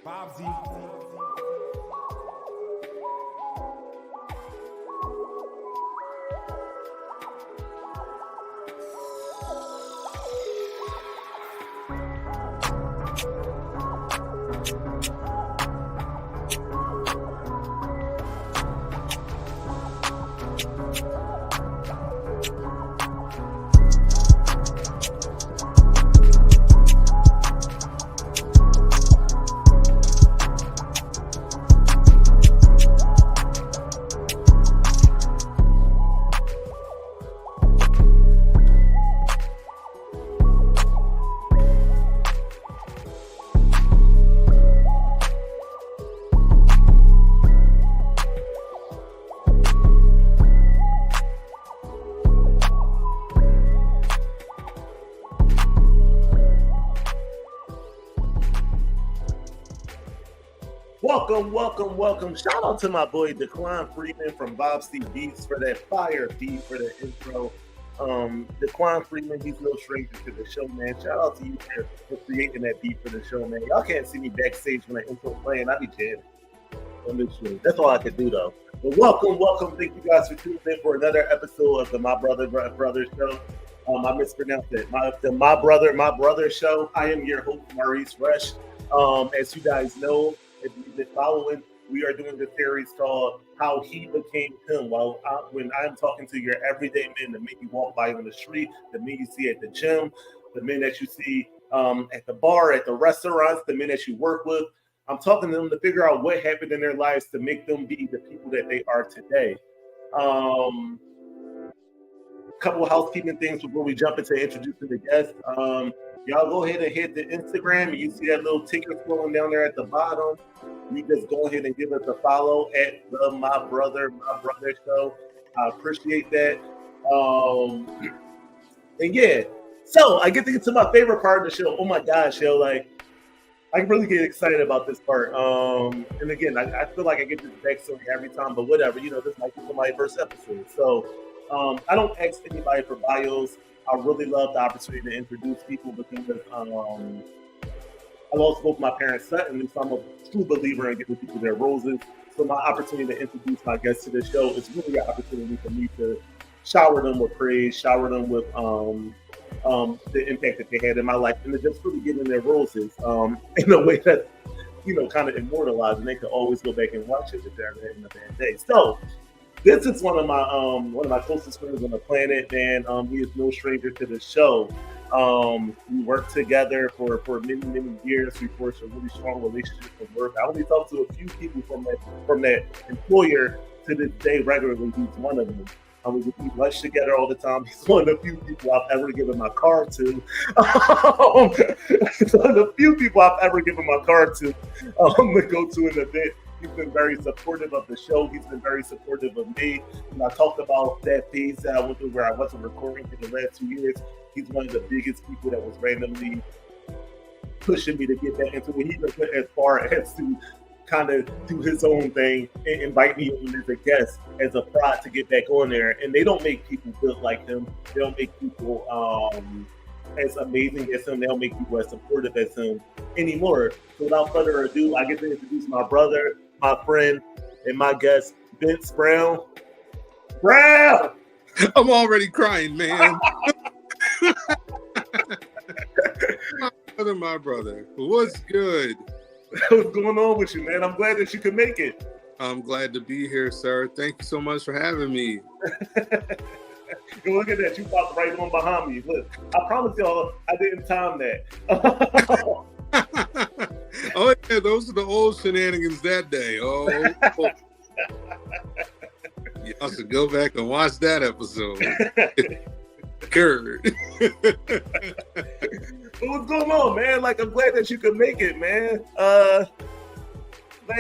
Bobsy. Welcome. Shout out to my boy Daquan Freeman from Bob C. Beats for that fire beat for the intro. Daquan Freeman, he's no stranger to the show, man. Shout out to you for creating that beat for the show, man. Y'all can't see me backstage when the intro playing. I be jamming on this show. That's all I can do, though. But welcome. Thank you guys for tuning in for another episode of the My Brother Show. I mispronounced it. My Brother Show. I am your host, Maurice Rush. As you guys know, if you've been following, we are doing a series called How He Became Him. When I'm talking to your everyday men, the men you walk by on the street, the men you see at the gym, the men that you see at the bar, at the restaurants, the men that you work with, I'm talking to them to figure out what happened in their lives to make them be the people that they are today. Couple of housekeeping things before we jump into introducing the guest. Y'all go ahead and hit the Instagram. You see that little ticker scrolling down there at the bottom. You just go ahead and give us a follow at the My Brother Show. I appreciate that. And yeah, so I get to get to my favorite part of the show. Oh my gosh, yo, like I really get excited about this part. And again, I feel like I get this backstory every time, but whatever, this might be my first episode. So I don't ask anybody for bios. I really love the opportunity to introduce people because I lost both my parents suddenly, so I'm a true believer in giving people their roses. So my opportunity to introduce my guests to the show is really an opportunity for me to shower them with praise, shower them with the impact that they had in my life, and to just really give them their roses in a way that kind of immortalized, and they can always go back and watch it if they're having a bad day. So this is one of my closest friends on the planet, and he is no stranger to the show. We worked together for many years. We forged a really strong relationship at work. I only talked to a few people from that employer to this day regularly. He's one of them. We eat lunch together all the time. He's one of the few people I've ever given my card to. He's one of the few people I've ever given my card to go to an event. He's been very supportive of the show. He's been very supportive of me. When I talked about that phase that I went through where I wasn't recording for the last 2 years, he's one of the biggest people that was randomly pushing me to get back into it. He went as far as to kind of do his own thing and invite me on as a guest, as a prod to get back on there. And they don't make people built like him. They don't make people as amazing as him. They don't make people as supportive as him anymore. So without further ado, I get to introduce my brother, my friend, and my guest, Vince Brown. Brown! I'm already crying, man. My brother. What's good? What's going on with you, man? I'm glad that you could make it. I'm glad to be here, sir. Thank you so much for having me. Look at that. You popped right on behind me. Look, I promise y'all I didn't time that. Oh, yeah, those are the old shenanigans that day. Oh. Y'all should go back and watch that episode. Kurt. What's going on, man? Like, I'm glad that you could make it, man. Glad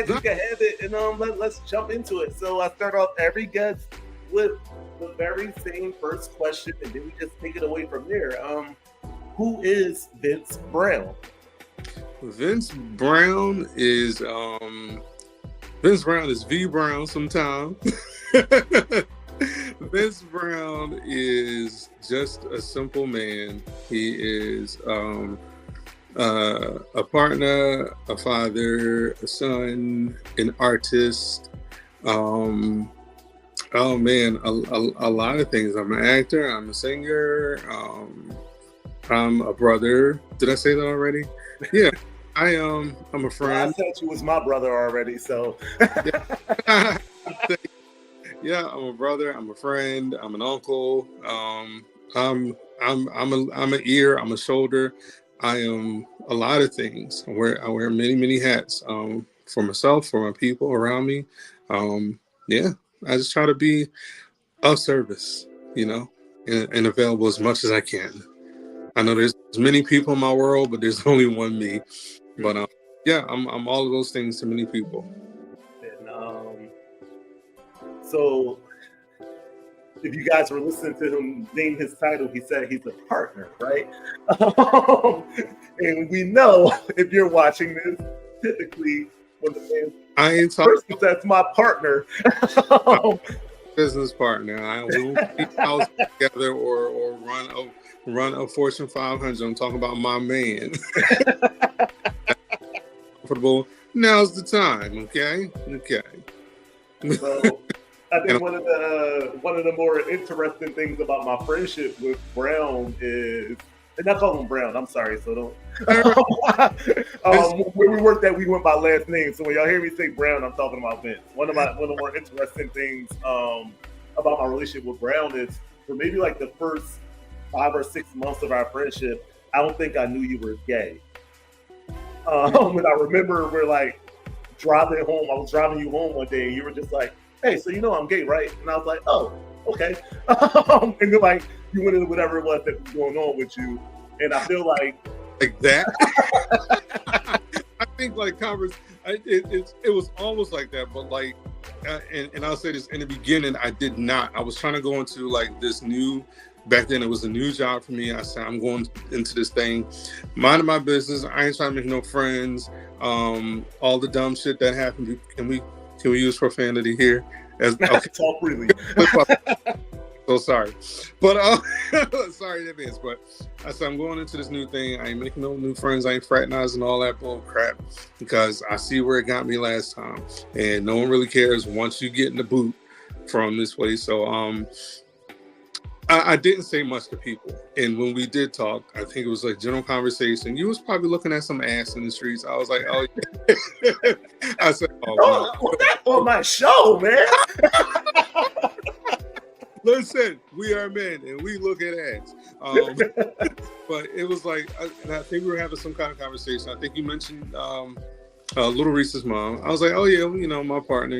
you could have it, and let's jump into it. So I start off every guest with the very same first question, and then we just take it away from there. Who is Vince Brown? Vince Brown is V Brown sometimes. Vince Brown is just a simple man. He is a partner, a father, a son, an artist. Oh man, a lot of things. I'm an actor. I'm a singer. I'm a brother. Did I say that already? Yeah, I'm a Well, I friend. said you was my brother already, so Yeah. Yeah, I'm a brother. I'm a friend. I'm an uncle. I'm an ear. I'm a shoulder. I am a lot of things. I wear many many hats. For myself, for my people around me. Yeah, I just try to be of service. You know, and available as much as I can. I know there's many people in my world, but there's only one me. But yeah, I'm all of those things to many people. and so if you guys were listening to him name his title, he said he's a partner, right? And we know if you're watching this, typically when the man I ain't talking person says my partner, about business partner. We won't keep house together or run a Fortune 500. I'm talking about my man. Comfortable. Now's the time. Okay. so I think And one of the more interesting things about my friendship with Brown is, and I call him Brown. I'm sorry, so don't. Where we worked at, we went by last name. So when y'all hear me say Brown, I'm talking about Vince. One of the more interesting things about my relationship with Brown is for maybe like the first 5 or 6 months of our friendship, I don't think I knew you were gay. And I remember we're like driving home. I was driving you home one day, and you were just like, "Hey, so you know I'm gay, right?" And I was like, "Oh, okay." And then like you went into whatever it was that was going on with you, and I feel like that. I think like it was almost like that, but like, and I'll say this in the beginning, I did not. I was trying to go into like this new. Back then, it was a new job for me. I said, I'm going into this thing, minding my business. I ain't trying to make no friends. All the dumb shit that happened. Can we use profanity here? Okay. talk freely. So sorry, but sorry in advance. But I said I'm going into this new thing. I ain't making no new friends. I ain't fraternizing all that bull crap because I see where it got me last time, and no one really cares once you get in the boot from this place. So I didn't say much to people, and when we did talk, I think it was like general conversation. You was probably looking at some ass in the streets. I was like, oh, yeah. I said, oh no, That's on my show, man. Listen, we are men and we look at ads. But it was like, and I think we were having some kind of conversation. I think you mentioned Little Reese's mom. I was like, oh yeah, my partner,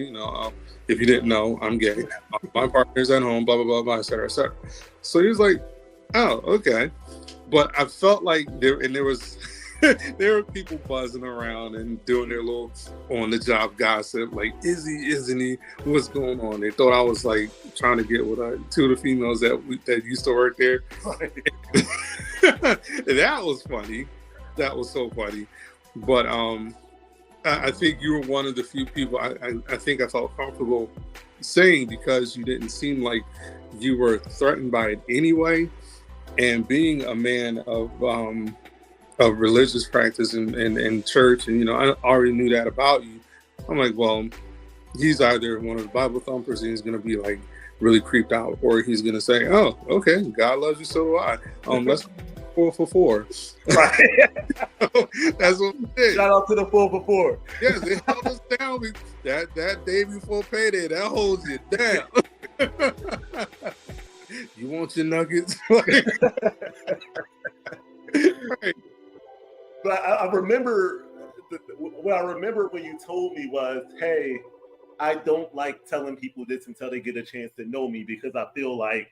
if you didn't know, I'm gay. My partner's at home, blah, blah, blah, blah, et cetera, et cetera. So he was like, oh, okay. But I felt like there was, there were people buzzing around and doing their little on the job gossip, like, is he, isn't he? What's going on? They thought I was like trying to get with two of the females that used to work there. That was funny. That was so funny. But I think you were one of the few people I think I felt comfortable saying because you didn't seem like you were threatened by it anyway. And being a man of religious practice and church, and I already knew that about you. I'm like, well, he's either one of the Bible thumpers and he's gonna be like really creeped out, or he's gonna say, oh, okay, God loves you, so do I. Let's 4 for 4. Right. That's what we did. Shout out to the 4 for 4. Yes, they held us down. That day before payday, that holds you down. You want your nuggets? Right. But I remember what I remember when you told me was, hey, I don't like telling people this until they get a chance to know me because I feel like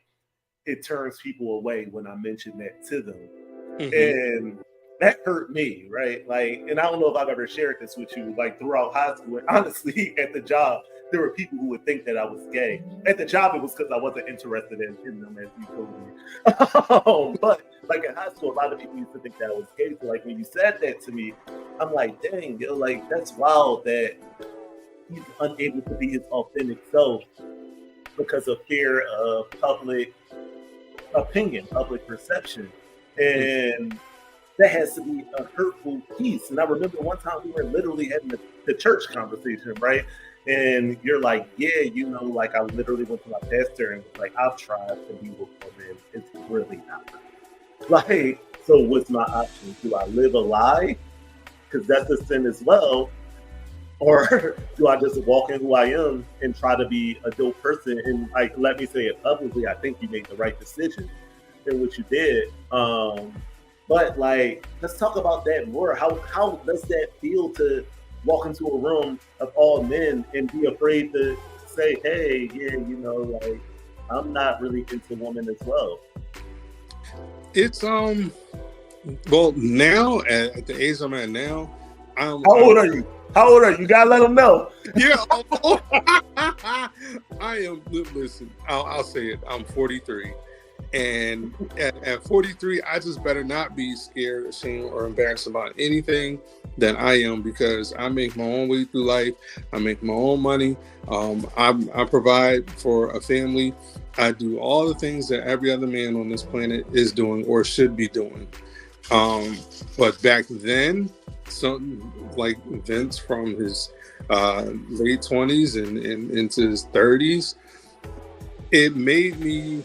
it turns people away when I mention that to them. Mm-hmm. And that hurt me, right? Like, and I don't know if I've ever shared this with you, like throughout high school. And honestly, at the job, there were people who would think that I was gay. At the job, it was because I wasn't interested in them, as you told me. But like in high school, a lot of people used to think that I was gay. So like when you said that to me, I'm like, dang, yo, like that's wild that he's unable to be his authentic self because of fear of public opinion, public perception. And that has to be a hurtful piece. And I remember one time we were literally having the church conversation, right? And you're like, yeah, you know, like I literally went to my pastor and was like, I've tried to be with women. It's really not. Like, so what's my option? Do I live a lie? Because that's a sin as well. Or do I just walk in who I am and try to be a dope person? And like, let me say it publicly, I think you made the right decision in what you did. But like, let's talk about that more. How does that feel to walk into a room of all men and be afraid to say, hey, yeah, you know, like I'm not really into women as well? It's well, now at the age I'm at now, How old are you? How old are you? You gotta let them know. Yeah, I am. Listen, I'll say it. I'm 43, and at 43, I just better not be scared, ashamed, or embarrassed about anything that I am, because I make my own way through life. I make my own money. I provide for a family. I do all the things that every other man on this planet is doing or should be doing. But back then, something like Vince from his late 20s and into his 30s, it made me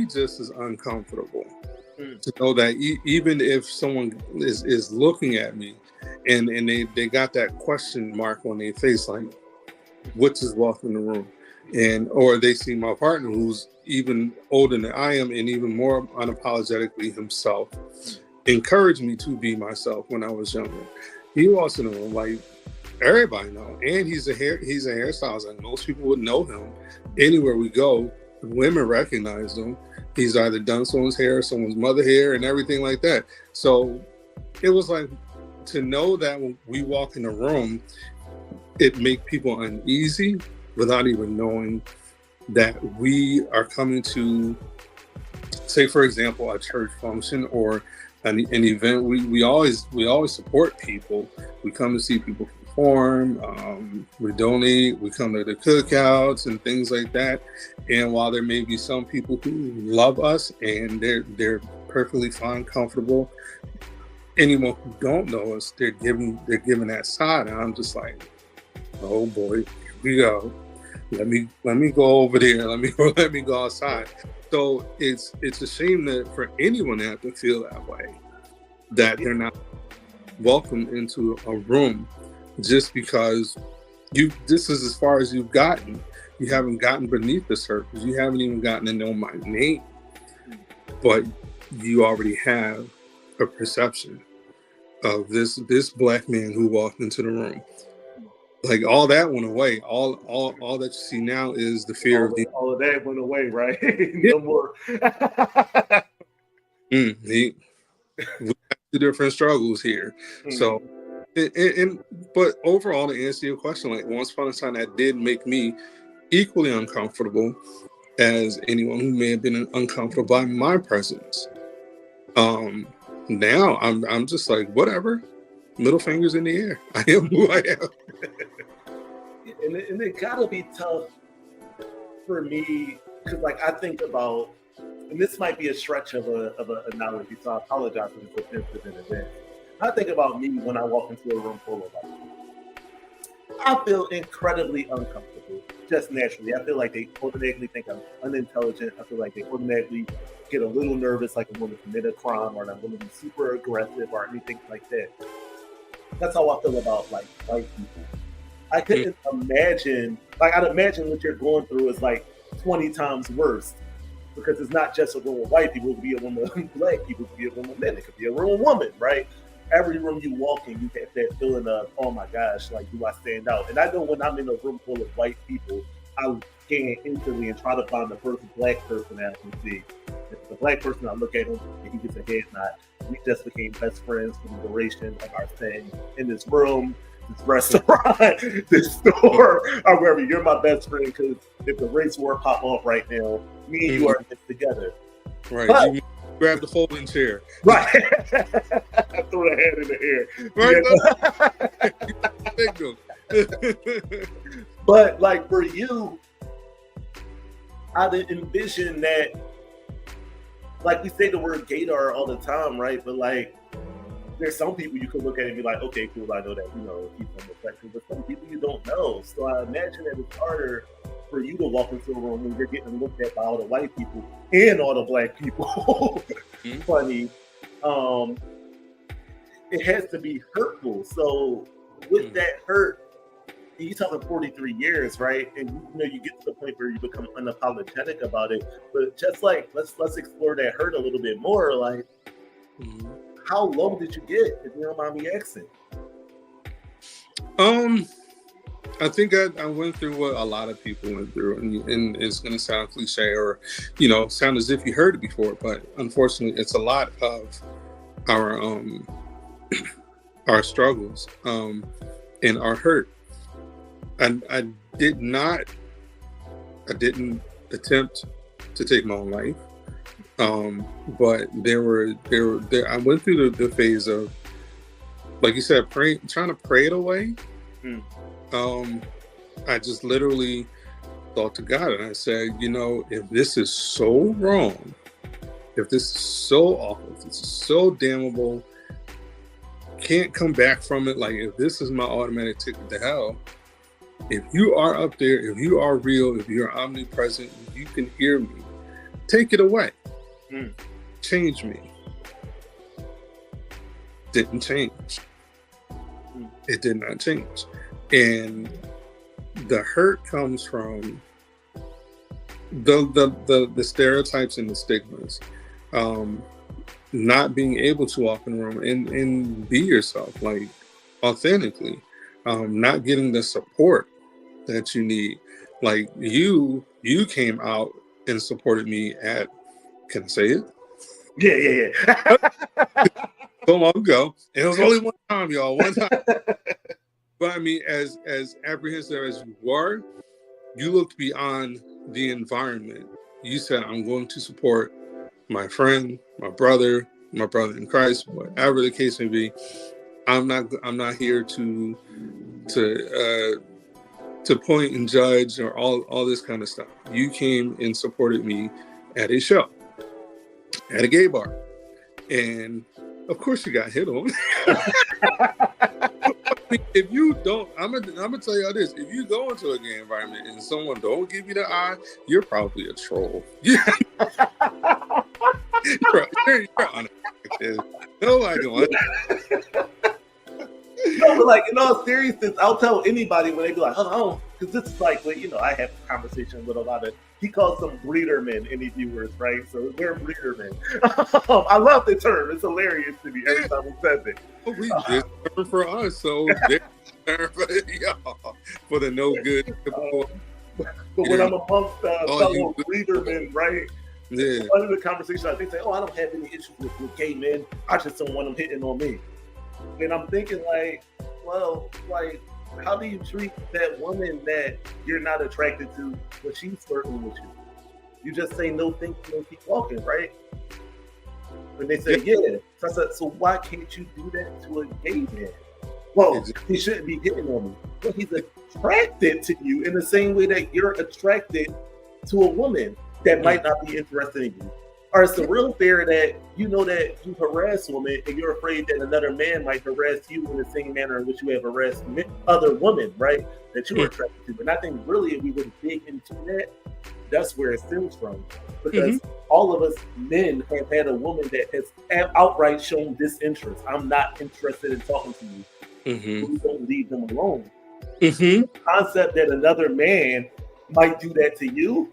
just as uncomfortable to know that even if someone is looking at me and they got that question mark on their face, like, what just walked in the room? And or they see my partner who's even older than I am and even more unapologetically himself, encouraged me to be myself when I was younger. He walks in the room like everybody know, and he's a hairstylist. Like most people would know him anywhere we go. Women recognize him. He's either done someone's hair, someone's mother hair, and everything like that. So it was like to know that when we walk in the room, it make people uneasy without even knowing that we are coming to, say, for example, a church function or an event. We always support people. We come to see people perform. We donate. We come to the cookouts and things like that. And while there may be some people who love us and they're perfectly fine, comfortable, anyone who don't know us, they're giving that side. And I'm just like, oh boy, here we go. Let me go over there. Let me go outside. So it's a shame that for anyone to have to feel that way, that they're not welcomed into a room just because this is as far as you've gotten. You haven't gotten beneath the surface. You haven't even gotten to know my name, but you already have a perception of this black man who walked into the room. Like all that went away. All that you see now is the fear all of that went away, right? No more. We have two different struggles here. So, but overall, to answer your question, like once upon a time, that did make me equally uncomfortable as anyone who may have been uncomfortable by my presence. Now I'm just like, whatever. Middle fingers in the air. I am who I am. And it gotta be tough for me because, like, I think about, and this might be a stretch of an analogy, so I apologize for this offensive in advance. I think about me when I walk into a room full of white people. I feel incredibly uncomfortable, just naturally. I feel like they automatically think I'm unintelligent. I feel like they automatically get a little nervous, like I'm going to commit a crime or I'm going to be super aggressive or anything like that. That's how I feel about like white people. I couldn't imagine, like I'd imagine what you're going through is like 20 times worse because it's not just a room of white people, it could be a room of black people, it could be a room of men, it could be a room of women, right? Every room you walk in, you get that feeling of, oh my gosh, like do I stand out? And I know when I'm in a room full of white people, I scan instantly and try to find the first black person that I can see. If it's a black person, I look at him and he gets a head nod. We just became best friends for the duration of our stay in this room, this restaurant, this store, or wherever. You're my best friend because if the race war pop off right now, me and you are in this together. Right. But, you grab the folding chair. Right. Throw the hand in the air. Right. But like for you, I didn't envision that. Like we say the word gaydar all the time, right? But like there's some people you can look at and be like, okay, cool, I know that, you know, he's homosexual, but some people you don't know. So I imagine that it's harder for you to walk into a room when you're getting looked at by all the white people and all the black people. Funny. It has to be hurtful. So with that hurt, you're talking 43 years, right? And you know, you get to the point where you become unapologetic about it. But just like, let's explore that hurt a little bit more. Like, how low did you get, if you don't mind me asking? I think I went through what a lot of people went through, and it's going to sound cliche or, you know, sound as if you heard it before, but unfortunately, it's a lot of our struggles and our hurt. I didn't attempt to take my own life, but I went through the phase of, like you said, trying to pray it away. I just literally thought to God and I said, you know, if this is so wrong, if this is so awful, if this is so damnable, can't come back from it, like if this is my automatic ticket to hell, if you are up there, if you are real, if you're omnipresent, if you can hear me, take it away. Change me. Didn't change. It did not change. And the hurt comes from the stereotypes and the stigmas. Not being able to walk in the room and be yourself, like authentically. Not getting the support that you need. Like you came out and supported me at, can I say it? Yeah. So long ago. And it was only one time, y'all. One time. But I mean, as apprehensive as you were, you looked beyond the environment. You said, I'm going to support my friend, my brother in Christ, whatever the case may be. I'm not here to point and judge or all this kind of stuff. You came and supported me at a show, at a gay bar, and of course you got hit on. If you don't, I'm gonna tell y'all this: if you go into a gay environment and someone don't give you the eye, you're probably a troll. You're unattractive. Nobody wants. No, but like in all seriousness, I'll tell anybody when they be like, "Oh," because this is like, well, you know, I have a conversation with a lot of. He calls them breeder men, any viewers, right? So we're breeder men. I love the term; it's hilarious to me every time he says it. We just term for us, so term for y'all for the no good. But when I'm amongst fellow breeder men, right? Yeah. One of the conversations, I think, say, "Oh, I don't have any issues with gay men. I just don't want them hitting on me." And I'm thinking, like, well, like, how do you treat that woman that you're not attracted to when she's flirting with you? You just say no, thank you, and keep walking, right? And they say, yeah. So I said, so why can't you do that to a gay man? Well, he shouldn't be hitting on me. Well, he's attracted to you in the same way that you're attracted to a woman that might not be interested in you. Or it's the real fear that you know that you harass women and you're afraid that another man might harass you in the same manner in which you have harassed other women, right? That you were attracted to. But I think really if we would dig into that, that's where it stems from. Because all of us men have had a woman that has outright shown disinterest. I'm not interested in talking to you. We don't leave them alone. The concept that another man might do that to you,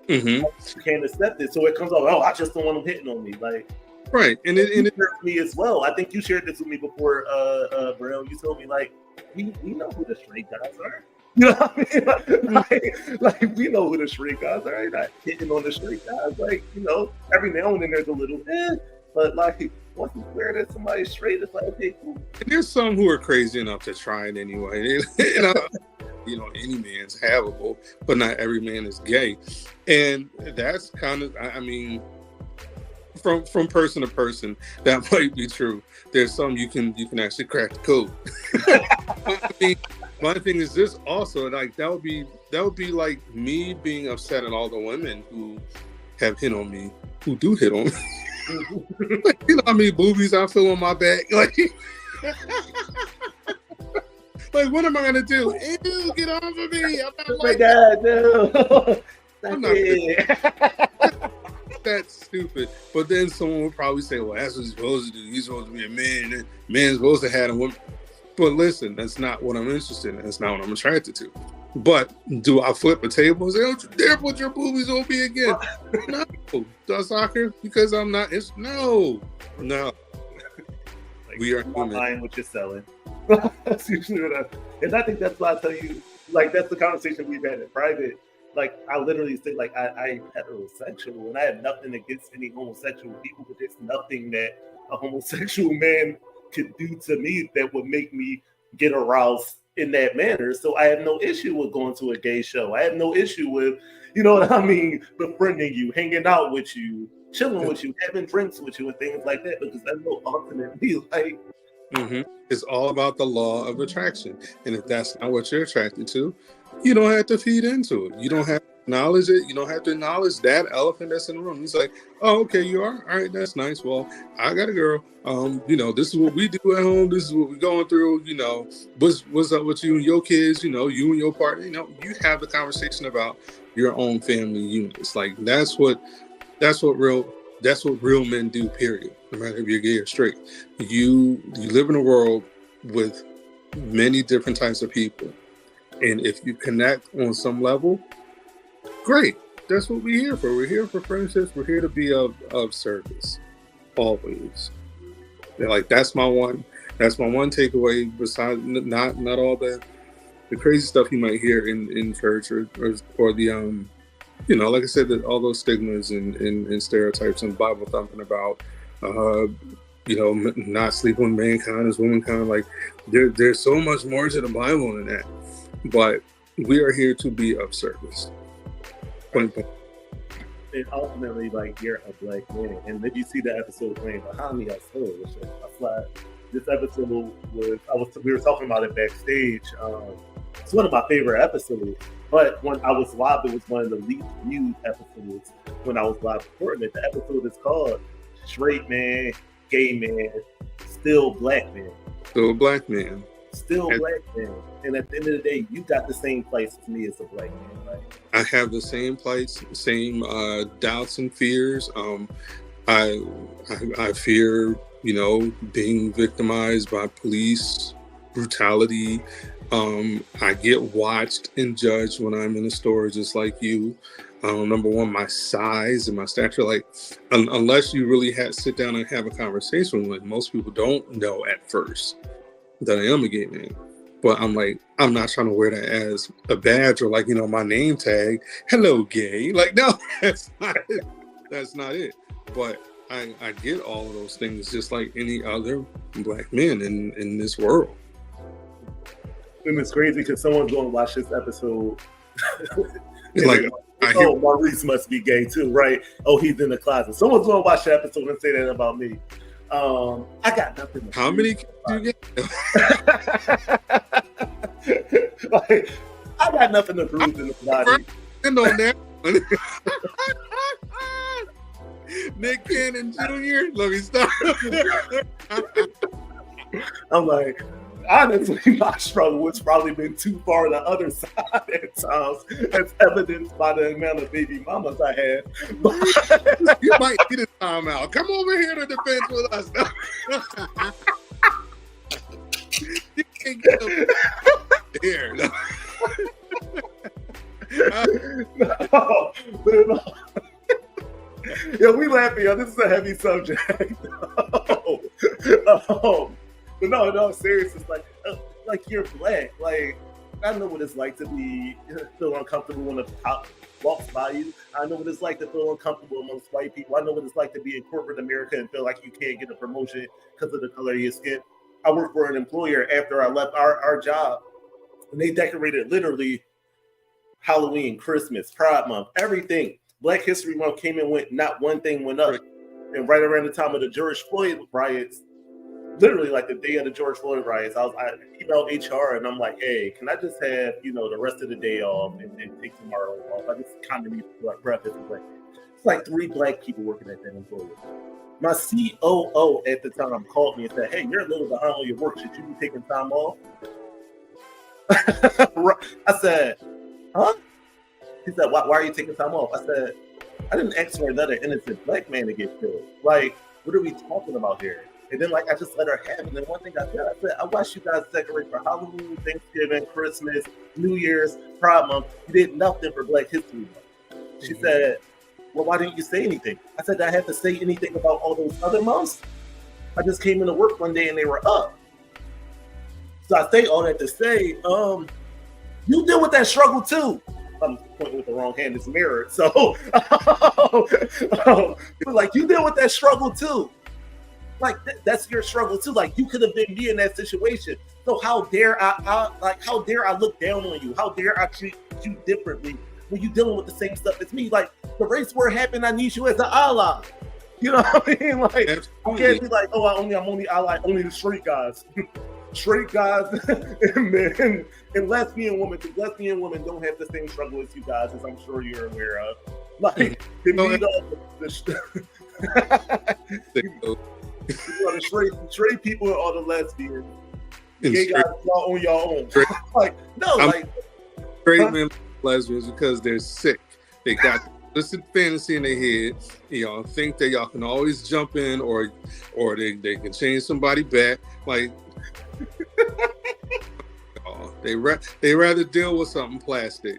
you can't accept it. So it comes off, oh, I just don't want them hitting on me. Like, right. And it hurt me as well. I think you shared this with me before, Braille. You told me, like, we know who the straight guys are. You know what I mean? Like we know who the straight guys are. You're not hitting on the straight guys. Like, you know, every now and then there's a little but like once it's clear that somebody's straight, it's like, okay, cool. And there's some who are crazy enough to try it anyway. You know, any man's havable, but not every man is gay. And that's kind of, I mean, from person to person, that might be true. There's some you can actually crack the code. I mean, my thing is this also, like that would be like me being upset at all the women who have hit on me, who do hit on me. Like, you know how many boobies I feel on my back? Like, like what am I gonna do? Ew, get off of me! I'm not Oh my like God, no. I'm Stop not it. that stupid. But then someone would probably say, "Well, that's what he's supposed to do. He's supposed to be a man, and man's supposed to have him." But listen, that's not what I'm interested in. That's not what I'm attracted to. But do I flip a table and say, "Don't you dare put your boobies on me again"? No, does soccer because I'm not. It's no. Like, We are I'm not human. buying what you're selling. That's usually what and I think that's why I tell you, like, that's the conversation we've had in private. Like, I literally say, like, I'm heterosexual and I have nothing against any homosexual people, but there's nothing that a homosexual man could do to me that would make me get aroused in that manner. So I have no issue with going to a gay show. I have no issue with, you know what I mean, befriending you, hanging out with you, chilling with you, having drinks with you, and things like that. Because I know ultimately, like, Mm-hmm. It's all about the law of attraction. And if that's not what you're attracted to, you don't have to feed into it. You don't have to acknowledge it. You don't have to acknowledge that elephant that's in the room. He's like, oh, okay, you are? All right, that's nice. Well, I got a girl. This is what we do at home. This is what we're going through. What's up with you and your kids? You and your partner. You have the conversation about your own family units. Like that's what real men do, period. No matter if you're gay or straight. You live in a world with many different types of people. And if you connect on some level, great. That's what we're here for. We're here for friendships. We're here to be of service. Always. And like that's my one takeaway, besides not all the crazy stuff you might hear in church or the like I said, that all those stigmas and stereotypes and Bible thumping about, not sleeping with mankind as womankind. Like there's so much more to the Bible than that. But we are here to be of service. Point. And ultimately, like, you're a black man. And if you see the episode playing behind me, I still wish I fly. This episode we were talking about it backstage. It's one of my favorite episodes. But when I was live, it was one of the least viewed episodes when I was live recording it. The episode is called Straight Man, Gay Man, Still Black Man. Still a black man. Still black man. And at the end of the day, you got the same place as me as a black man, right? I have the same place, same doubts and fears. I fear, being victimized by police brutality. I get watched and judged when I'm in the store, just like you. Number one, my size and my stature. Like, unless you really sit down and have a conversation, like most people don't know at first that I am a gay man. But I'm like, I'm not trying to wear that as a badge or like, my name tag. Hello, gay. Like, no, that's not it. That's not it. But I get all of those things just like any other black man in this world. And it's crazy because someone's going to watch this episode. It's like, Maurice must be gay too, right? Oh, he's in the closet. Someone's going to watch the episode and say that about me. I got nothing. How many kids do you get? Like, I got nothing to prove in the body. And on that, Nick Cannon Jr. Let me stop. I'm like, honestly, my struggle has probably been too far on the other side at times, as evidenced by the amount of baby mamas I had. You might need a timeout. Come over here to defense with us. You can't get them here. No. Yeah, we laughing, yo. This is a heavy subject. But no, serious. It's like you're black. Like, I know what it's like to feel uncomfortable when a cop walks by you. I know what it's like to feel uncomfortable amongst white people. I know what it's like to be in corporate America and feel like you can't get a promotion because of the color of your skin. I worked for an employer after I left our job, and they decorated literally Halloween, Christmas, Pride Month, everything. Black History Month came and went. Not one thing went up. And right around the time of the George Floyd riots, literally like the day of the George Floyd riots, I emailed HR and I'm like, hey, can I just have, the rest of the day off and take tomorrow off? I just kind of need to breath as a black man. It's like 3 black people working at that employer. My COO at the time called me and said, "Hey, you're a little behind on your work. Should you be taking time off?" I said, "Huh?" He said, why are you taking time off? I said, "I didn't ask for another innocent black man to get killed. Like, what are we talking about here?" And then, like, I just let her have it. And then one thing I said, "I watched you guys decorate for Halloween, Thanksgiving, Christmas, New Year's, Pride Month. You did nothing for Black History Month." She said, "Well, why didn't you say anything?" I said, "Did I have to say anything about all those other months? I just came into work one day and they were up." So I say all that to say, you deal with that struggle too. I'm pointing with the wrong hand, it's mirrored. So, like, you deal with that struggle too. Like, that's your struggle too. Like, you could have been me in that situation. So how dare how dare I look down on you? How dare I treat you differently when you're dealing with the same stuff as me? Like, the race war happened, I need you as an ally. You know what I mean? Like, I can't be like, "Oh, I'm only ally, only the straight guys." Straight guys and men and lesbian women, because lesbian women don't have the same struggle as you guys, as I'm sure you're aware of. Like, they meet up the straight people and all the lesbians. Gay guys, y'all on your own. Like, no, like, straight men lesbians because they're sick. They got this fantasy in their head. Y'all think that y'all can always jump in, or they can change somebody back. Like, they rather deal with something plastic.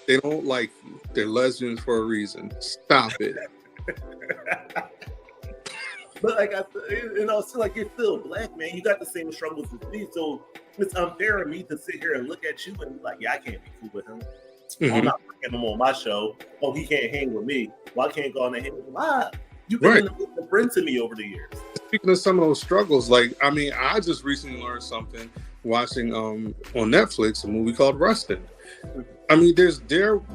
They don't like you. They're lesbians for a reason. Stop it. But like I said, you know, so like, you're still black, man. You got the same struggles as me, so it's unfair of me to sit here and look at you and be like, "Yeah, I can't be cool with him. I'm not bringing him on my show. Oh, he can't hang with me. Well, I can't go on and hang with him." Why? You've been a friend to me over the years. Speaking of some of those struggles, like, I mean, I just recently learned something watching on Netflix a movie called Rustin. I mean, there's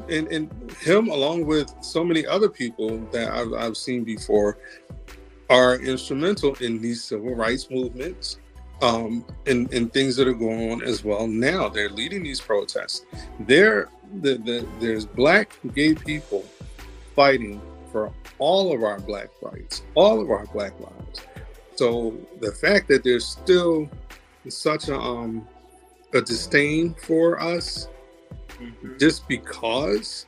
and him, along with so many other people that I've seen before, are instrumental in these civil rights movements, and things that are going on as well now. They're leading these protests. There's black gay people fighting for all of our black rights, all of our black lives. So the fact that there's still such a disdain for us, just because,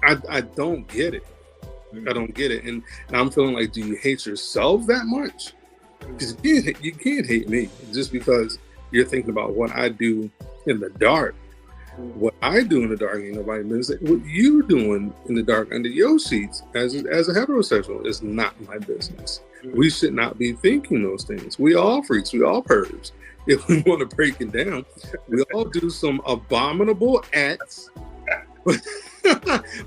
I don't get it. I don't get it. And I'm feeling like, do you hate yourself that much? Because you can't hate me just because you're thinking about what I do in the dark. What I do in the dark ain't nobody business. What you doing in the dark under your sheets as a heterosexual is not my business. We should not be thinking those things. We all freaks. We all pervs. If we want to break it down, we all do some abominable acts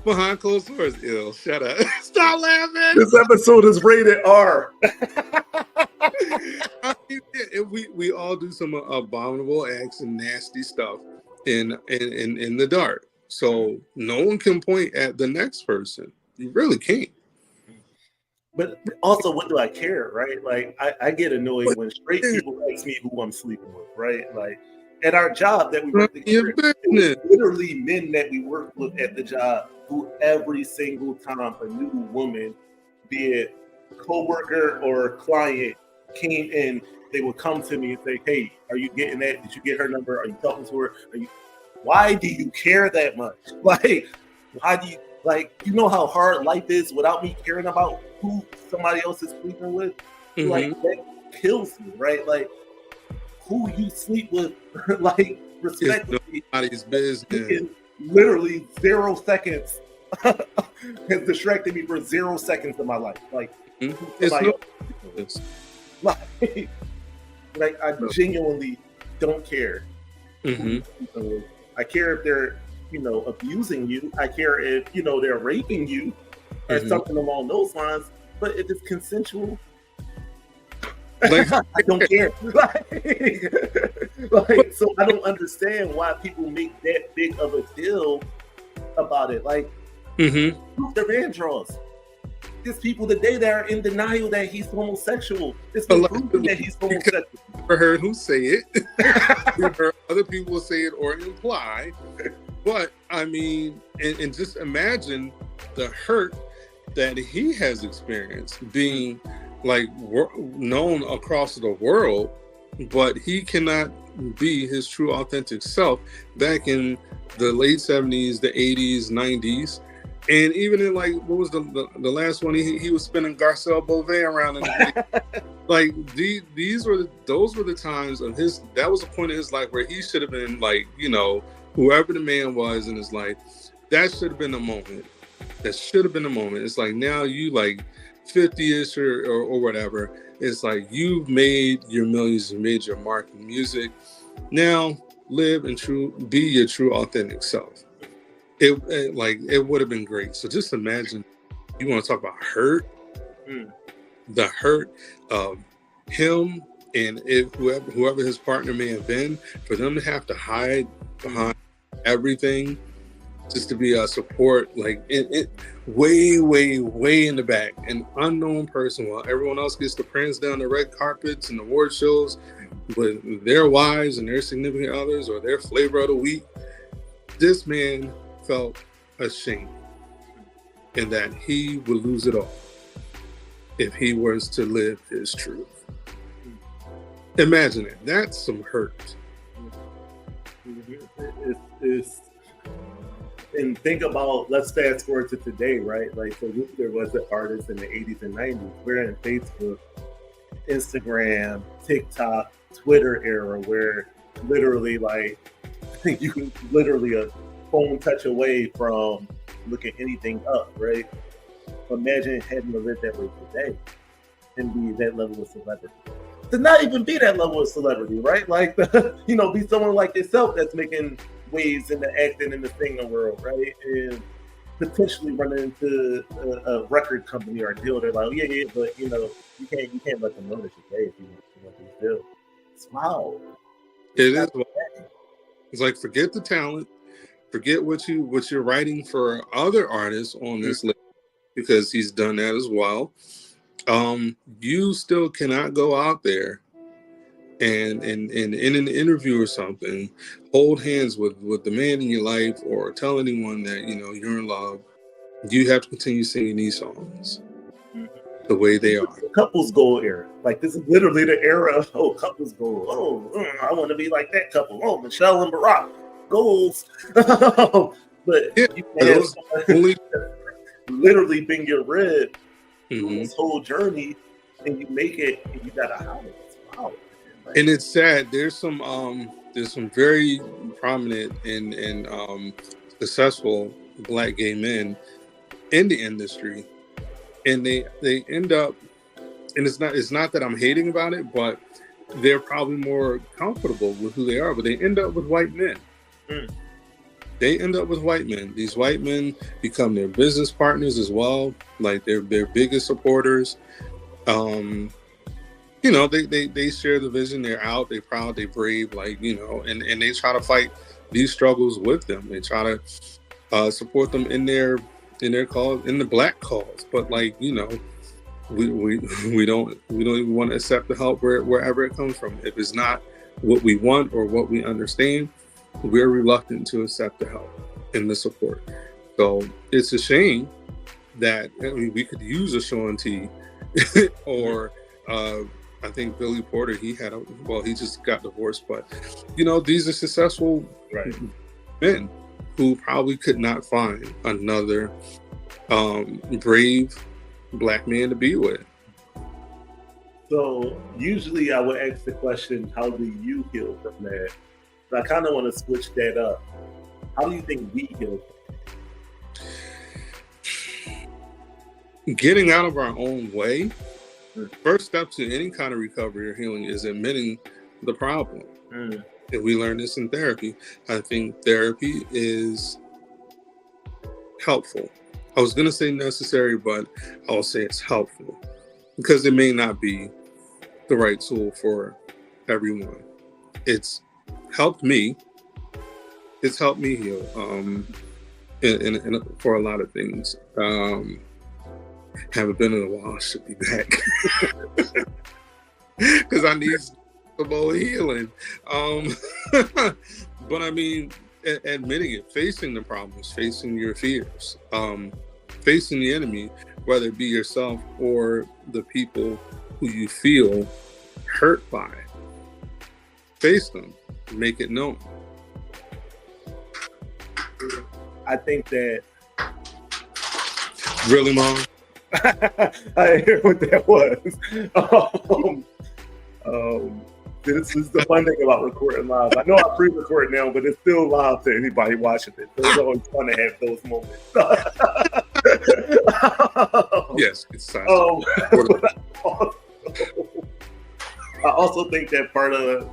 behind closed doors. Ill, shut up. Stop laughing. This episode is rated R. We all do some abominable acts and nasty stuff in the dark. So no one can point at the next person. You really can't. But also, what do I care, right? Like, I get annoyed when straight people ask me who I'm sleeping with, right? Like, at our job that we work together, literally men that we work with at the job who every single time a new woman, be it coworker or client, came in, they would come to me and say, "Hey, are you getting that? Did you get her number? Are you talking to her? Why do you care that much? Like, why do you, like, you know how hard life is without me caring about who somebody else is sleeping with?" Like, that kills me, right? Like, who you sleep with, like, respectfully, nobody's business. Literally 0 seconds has distracted me for 0 seconds of my life. Like, it's like I genuinely don't care. I care if they're, abusing you. I care if, they're raping you or something along those lines. But if it's consensual, like, I don't care. So I don't understand why people make that big of a deal about it. Like, Luther Vandross. There's people today that are in denial that he's homosexual. It's been proven that he's homosexual. I've never heard who say it. I've heard other people say it or imply. But I mean, and just imagine the hurt that he has experienced being like known across the world, but he cannot be his true authentic self back in the late 70s, the 80s, 90s. And even in like, what was the last one? He was spinning Garcelle Beauvais around in the like those were the times of his, that was a point in his life where he should have been like, you know, whoever the man was in his life, that should have been the moment. That should have been the moment. It's like now you like 50-ish or whatever. It's like you've made your millions, you made your mark in music. Now live and be your true authentic self. It would have been great. So just imagine, you want to talk about hurt, the hurt of him and whoever his partner may have been, for them to have to hide behind everything just to be a support, like it way in the back, an unknown person, while everyone else gets to prance down the red carpets and award shows with their wives and their significant others or their flavor of the week. This man felt ashamed, and that he would lose it all if he was to live his truth. Imagine it. That's some hurt. And think about, let's fast forward to today, right? Like, so there was an artist in the 80s and 90s. We're in Facebook, Instagram, TikTok, Twitter era, where literally, like, you can literally a phone touch away from looking anything up, right? Imagine having to live that way today and be that level of celebrity. To not even be that level of celebrity, right? Like, be someone like yourself that's making waves in the acting and the singing world, right? And potentially running into a record company or a deal. They're like, yeah, but you can't let them know that you're gay if you want this deal. It's wild. It is. It's like, forget the talent, forget what you're writing for other artists on this list, because he's done that as well. You still cannot go out there and in an interview or something, hold hands with the man in your life or tell anyone that you're in love. You have to continue singing these songs the way they are. Couples goal era. Like, this is literally the era of couples goal. I want to be like that couple. Michelle and Barack goals. But yeah, you can't literally been your rib through this whole journey, and you make it, and you got a house. Wow. And it's sad. There's some very prominent and successful Black gay men in the industry, and they end up, and it's not that I'm hating about it, but they're probably more comfortable with who they are, but they end up with white men. They end up with white men. These white men become their business partners as well, like their biggest supporters. They share the vision. They're out. They're proud. They're brave. And they try to fight these struggles with them. They try to support them in their cause, in the Black cause. But we don't even want to accept the help wherever it comes from. If it's not what we want or what we understand, we're reluctant to accept the help and the support. So it's a shame that we could use a Shaun T or I think Billy Porter, he just got divorced, but these are successful men who probably could not find another brave Black man to be with. So usually I would ask the question, how do you heal from that? But I kind of want to switch that up. How do you think we heal? Getting out of our own way. First step to any kind of recovery or healing is admitting the problem. And we learn this in therapy. I think therapy is helpful. I was going to say necessary, but I'll say it's helpful because it may not be the right tool for everyone. It's helped me. It's helped me heal for a lot of things. Haven't been in a while. I should be back because I need some more healing. But I mean, admitting it, facing the problems, facing your fears, facing the enemy, whether it be yourself or the people who you feel hurt by. Face them, make it known. I think that. Really, Mom? I hear what that was. This is the fun thing about recording live. I know I pre-record now, but it's still live to anybody watching it. So it's always fun to have those moments. Yes, it's time. I also think that part of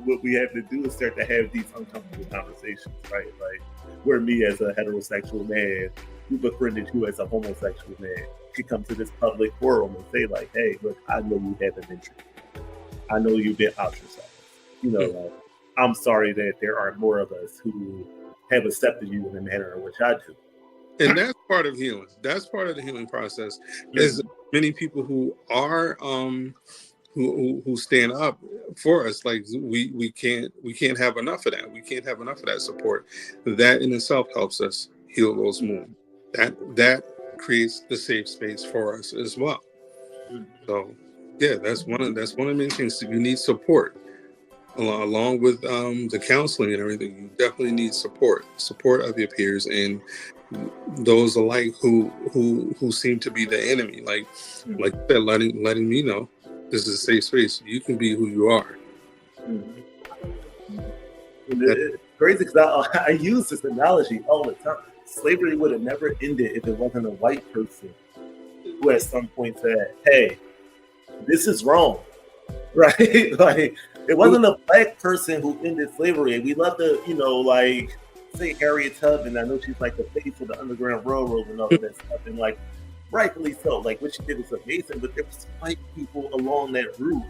what we have to do is start to have these uncomfortable conversations, right? Like, where me as a heterosexual man, who befriended you as a homosexual man, could come to this public forum and say, like, hey, look, I know you have an interest. I know you've been ostracized. You know, like, I'm sorry that there are more of us who have accepted you in the manner in which I do. And that's part of healing. That's part of the healing process. Is many people who are who stand up for us. Like we can't have enough of that. We can't have enough of that support. That in itself helps us heal those wounds. That creates the safe space for us as well. So yeah, that's one of the main things. You need support. Along with the counseling and everything, you definitely need support of your peers and those alike who seem to be the enemy. Like you said, letting me know this is a safe space. You can be who you are. It's crazy because I use this analogy all the time. Slavery would have never ended if it wasn't a white person who at some point said, "Hey, this is wrong," right? Like, it wasn't a black person who ended slavery. We love to, like, say Harriet Tubman. I know she's like the face of the Underground Railroad and all of that stuff, and like, rightfully so. Like, what she did is amazing, but there was white people along that route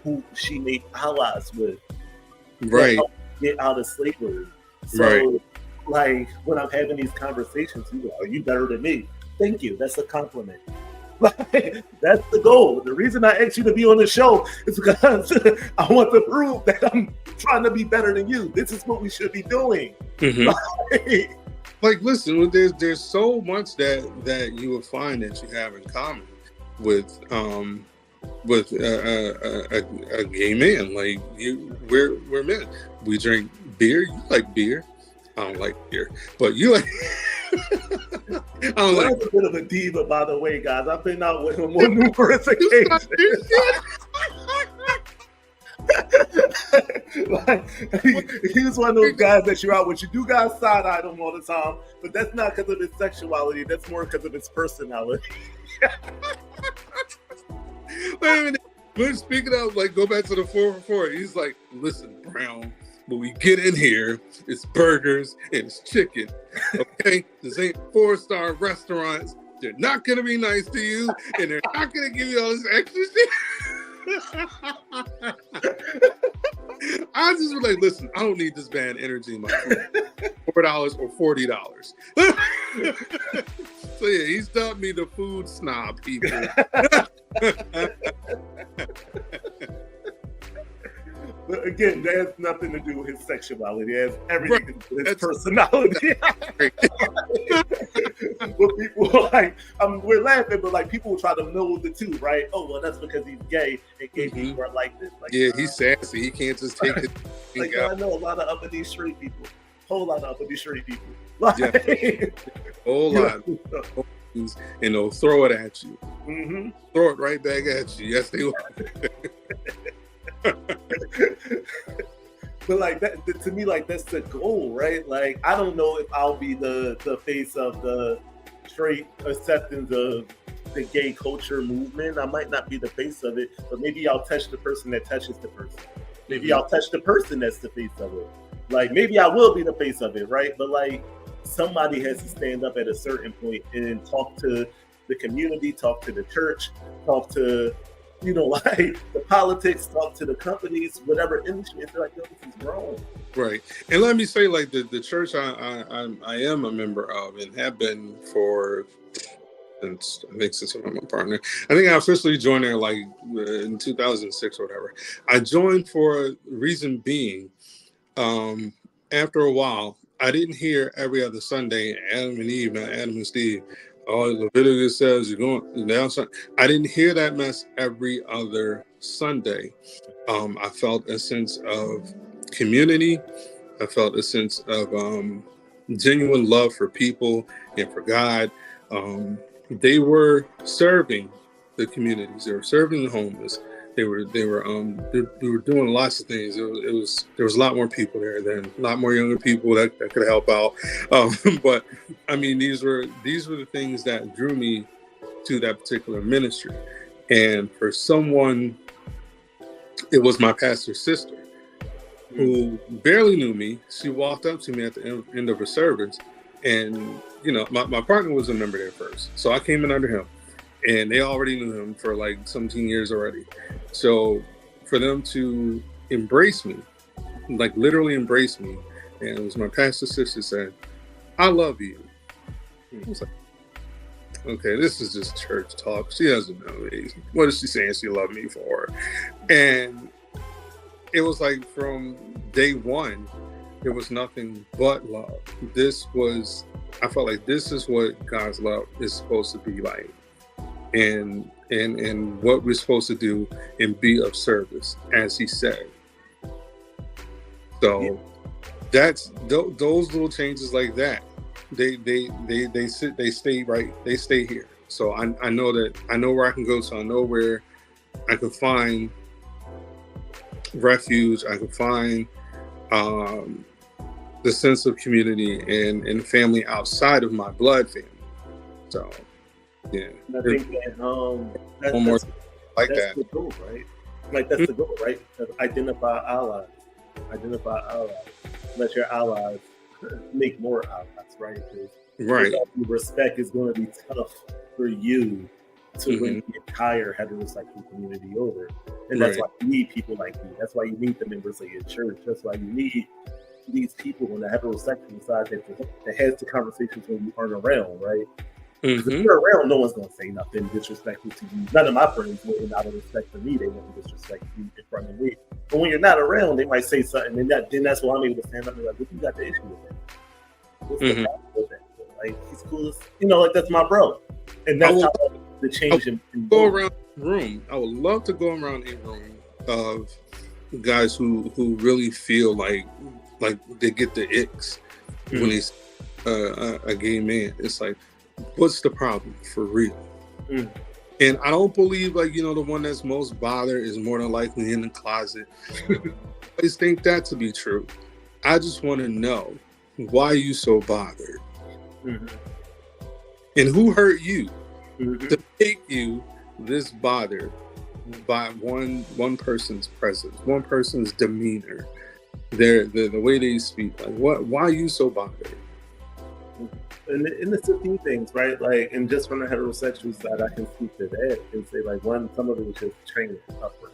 who she made allies with, right? Get out of slavery. So, like, when I'm having these conversations, people are, you better than me? Thank you. That's a compliment. Like, that's the goal. The reason I asked you to be on the show is because I want to prove that I'm trying to be better than you. This is what we should be doing. Like, listen, there's so much that you will find that you have in common with a gay man. Like, we're men. We drink beer. You like beer. I don't like beer, but you like. I'm a bit of a diva, by the way, guys. I've been out with him on numerous occasions. Like, he's one of those guys that you're out with. You do guys side-eye him all the time, but that's not because of his sexuality. That's more because of his personality. Wait a minute. But speaking of, like, go back to the 444. He's like, listen, Brown. When we get in here, it's burgers and it's chicken. Okay? This ain't 4-star restaurants. They're not going to be nice to you, and they're not going to give you all this extra shit. I just was like, listen, I don't need this bad energy in my food. $4 or $40. So yeah, he's dubbed me the food snob, people. But again, that has nothing to do with his sexuality. It has everything to do with his personality. But people we're laughing, but like people try to mold the two, right? Oh, well, that's because he's gay, and gay people are like this. Like, yeah, he's sassy. He can't just take it. Like, I know a lot of uppity straight people. Whole lot of uppity straight people. Like, yeah. Whole lot. And they'll throw it at you. Throw it right back at you. Yes, they will. But like that, to me, like that's the goal, right? Like, I don't know if I'll be the face of the straight acceptance of the gay culture movement. I might not be the face of it, but maybe I'll touch the person that touches the person. Maybe I'll touch the person that's the face of it. Like, maybe I will be the face of it, right? But like, somebody has to stand up at a certain point and talk to the community, talk to the church, talk to, like the politics, talk to the companies, whatever industry. It's like, no, this is wrong. Right. And let me say, like, the church I am a member of and have been for since I'm a partner. I think I officially joined there like in 2006 or whatever. I joined for a reason being, after a while, I didn't hear every other Sunday Adam and Eve, not Adam and Steve, oh, Leviticus says you're going down. I didn't hear that mess every other Sunday. I felt a sense of community. I felt a sense of genuine love for people and for God. They were serving the communities. They were serving the homeless. They were doing lots of things. There was a lot more people there then, a lot more younger people that could help out. But I mean, these were the things that drew me to that particular ministry. And for someone, it was my pastor's sister who barely knew me. She walked up to me at the end of her service, and my partner was a member there first, so I came in under him. And they already knew him for like 17 years already. So for them to embrace me, like literally embrace me, and it was my pastor's sister said, "I love you." I was like, okay, this is just church talk. She doesn't know me. What is she saying she loved me for? And it was like from day one, there was nothing but love. I felt like this is what God's love is supposed to be like. And what we're supposed to do and be of service, as he said. So that's those little changes like that. They stay here. So I know where I can go. So I know where I can find refuge. I can find the sense of community and family outside of my blood family. So. Yeah, I think that's the goal, right? Like that's the goal, right? Identify allies. Let your allies make more allies, right? Right. Respect is going to be tough for you to win the entire heterosexual community over, and that's why you need people like me. That's why you need the members of your church. That's why you need these people on the heterosexual side that has the conversations when you aren't around, right? If you're around, no one's gonna say nothing disrespectful to you. None of my friends would, out of respect for me, they wouldn't disrespect you in front of me. But when you're not around, they might say something, and then that's why I'm able to stand up and be like, "What you got the issue with that? What's the problem with that? Like he's cool as like that's my bro." And that's how the change in go around the room. I would love to go around a room of guys who really feel like they get the icks when he's a gay man. It's like, what's the problem for real? And I don't believe the one that's most bothered is more than likely in the closet. I just think that to be true. I just want to know why you so bothered, and who hurt you to make you this bothered by one person's presence, one person's demeanor, the way they speak. Like why are you so bothered? And it's a few things, right? Like, and just from the heterosexual side, I can speak to that and say, like, some of it was just training upward,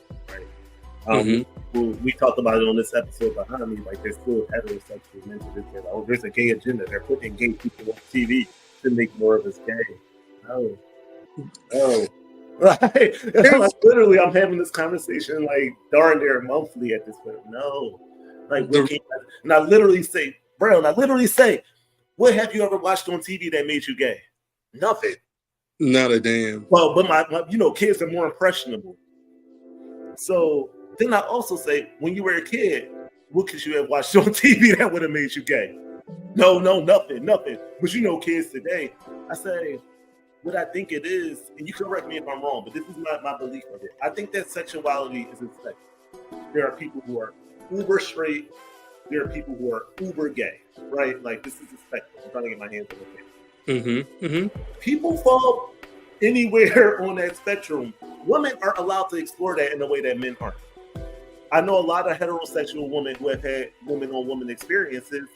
right? We talked about it on this episode behind me. Like, there's still heterosexual men that say, "Oh, there's a gay agenda. They're putting gay people on TV to make more of us gay." Oh. Like, literally, I'm having this conversation like darn near monthly at this point. No, like, and I literally say, Brown, what have you ever watched on TV that made you gay? Nothing. Not a damn. Well, but my kids are more impressionable. So then I also say, when you were a kid, what could you have watched on TV that would have made you gay? No, nothing. But kids today, I say, what I think it is, and you correct me if I'm wrong, but this is not my belief of it. I think that sexuality is a spectrum. There are people who are uber straight. There are people who are uber gay, right? Like, this is a spectrum. I'm trying to get my hands on it. People fall anywhere on that spectrum. Women are allowed to explore that in a way that men aren't. I know a lot of heterosexual women who have had woman-on-woman experiences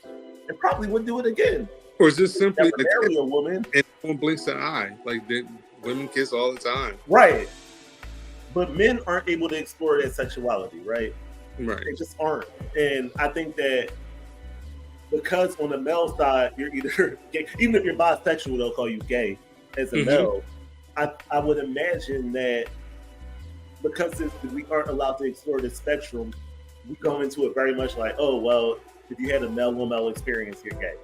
and probably would do it again. Or is this simply marry a woman and no one blinks an eye? Like, women kiss all the time. Right. But men aren't able to explore that sexuality, right? Right. They just aren't. And I think that because on the male side, you're either gay, even if you're bisexual, they'll call you gay as a male. I would imagine that because we aren't allowed to explore the spectrum, we go into it very much like, oh, well, if you had a male-on-male experience, you're gay.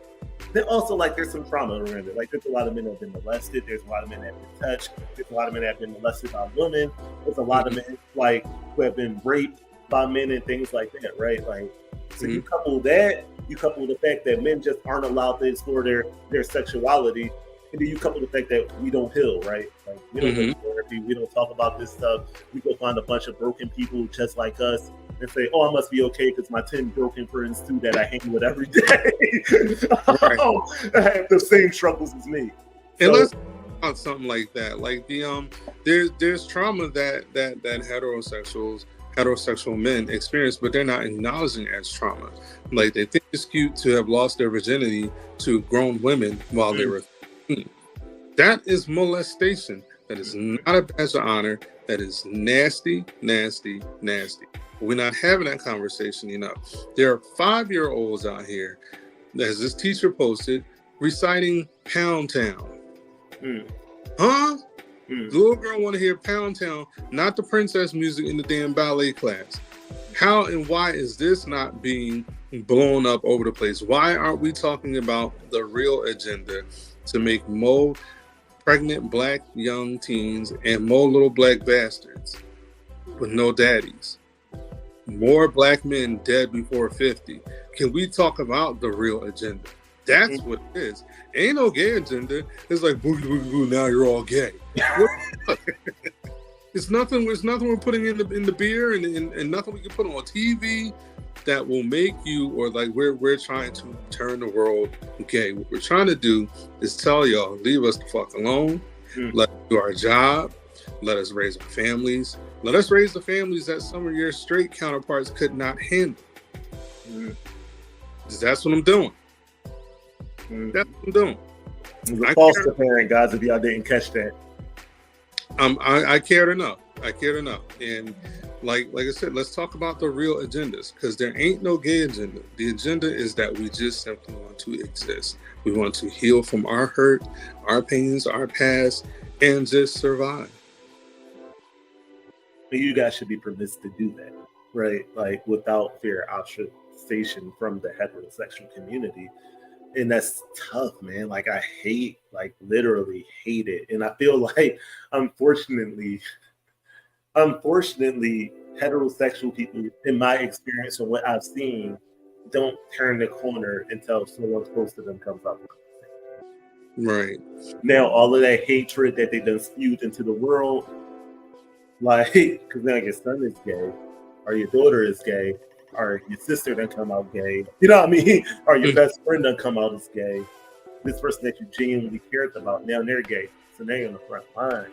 then also like there's some trauma around it. Like there's a lot of men that have been molested. There's a lot of men that have been touched. There's a lot of men that have been molested by women. There's a lot of men like who have been raped by men and things like that, right? Like, so you couple that, you couple the fact that men just aren't allowed to explore their sexuality, and then you couple the fact that we don't heal, right? Like we don't go to therapy, we don't talk about this stuff. We go find a bunch of broken people just like us and say, "Oh, I must be okay because my 10 broken friends too that I hang with every day I have the same struggles as me." And let's talk about something like that. Like the there's trauma that heterosexual men experience, but they're not acknowledging as trauma. Like they think it's cute to have lost their virginity to grown women while they were 13. That is molestation. That is not a badge of honor. That is nasty, nasty, nasty. We're not having that conversation enough. There are 5-year-olds out here, as this teacher posted, reciting Pound Town. Huh? The little girl want to hear Pound Town, not the princess music in the damn ballet class. How and why is this not being blown up over the place? Why aren't we talking about the real agenda to make more pregnant black young teens and more little black bastards with no daddies? More black men dead before 50. Can we talk about the real agenda? That's what it is. Ain't no gay agenda. It's like boogie boogie boo. Now you're all gay. It's nothing. It's nothing we're putting in the beer and nothing we can put on TV that will make you, or like we're trying to turn the world gay. What we're trying to do is tell y'all, leave us the fuck alone. Let us do our job. Let us raise our families. Let us raise the families that some of your straight counterparts could not handle. That's what I'm doing. That's what I'm doing. The foster parent, guys, if y'all didn't catch that. I cared enough. I cared enough. And like I said, let's talk about the real agendas, because there ain't no gay agenda. The agenda is that we just simply want to exist. We want to heal from our hurt, our pains, our past, and just survive. But you guys should be permitted to do that, right? Like without fear of ostracization from the heterosexual community. And that's tough, man. Like I hate, like literally hate it. And I feel like, unfortunately, heterosexual people, in my experience and what I've seen, don't turn the corner until someone close to them comes up. Right. Now, all of that hatred that they done spewed into the world, like, because now your son is gay, or your daughter is gay, or your sister done come out gay, you know what I mean? Or your best friend done come out as gay. This person that you genuinely cared about, now they're gay. So now you're on the front line.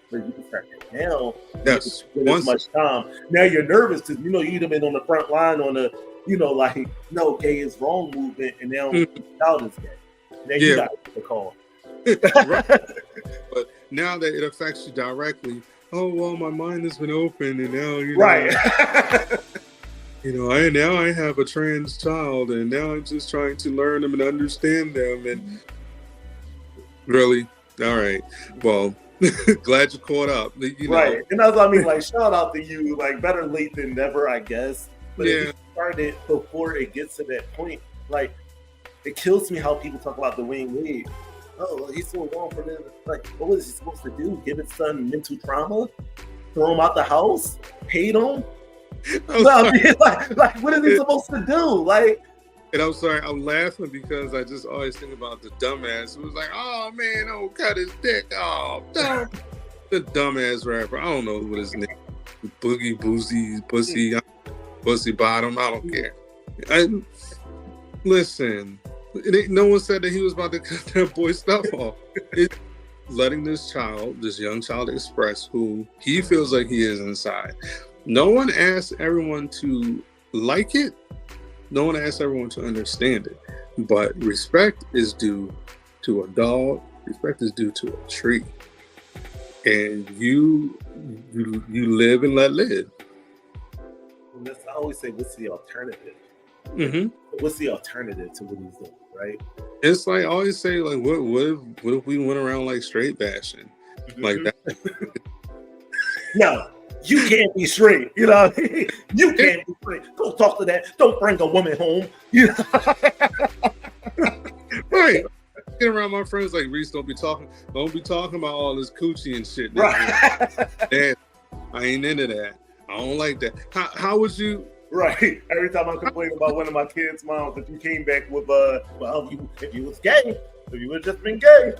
Where you can start that now. Yes. Once much time. Now you're nervous because you know you'd have been on the front line on the, you know, like, no, gay is wrong movement, and now child is gay. Now you got the call. Right. But now that it affects you directly, oh well, my mind has been open, and now you know, right. You know, I have a trans child, and now I'm just trying to learn them and understand them. And really, all right, well, glad you caught up. You know. Right, and that's what I mean. Like, shout out to you. Like, better late than never, I guess. But if you started before it gets to that point, like, it kills me how people talk about Dwayne Wade. Oh, he's so wrong for them. Like, what was he supposed to do? Give his son mental trauma? Throw him out the house? Hate him? I mean, like, what is he supposed to do? Like, and I'm sorry, I'm laughing because I just always think about the dumbass who was like, "Oh man, don't cut his dick off." Don't. The dumbass rapper. I don't know what his name. Boogie, Boozy, Pussy Bottom. I don't care. Listen. No one said that he was about to cut that boy's stuff off. It's letting this young child express who he feels like he is inside. No one asked everyone to like it. No one asked everyone to understand it. But respect is due to a dog. Respect is due to a tree. And you live and let live. And I always say, what's the alternative? Mm-hmm. What's the alternative to what he's doing, right? It's like I always say, like, what if we went around like straight bashing? Like that? No. You can't be straight, you know what I mean? You can't be straight. Don't talk to that. Don't bring a woman home. You know? Right. Right. Get around my friends like, Reese, don't be talking about all this coochie and shit. Right. Dad, I ain't into that. I don't like that. How would you? Right. Every time I complain about one of my kids' moms, if you came back with well, if you was gay, if you would just been gay,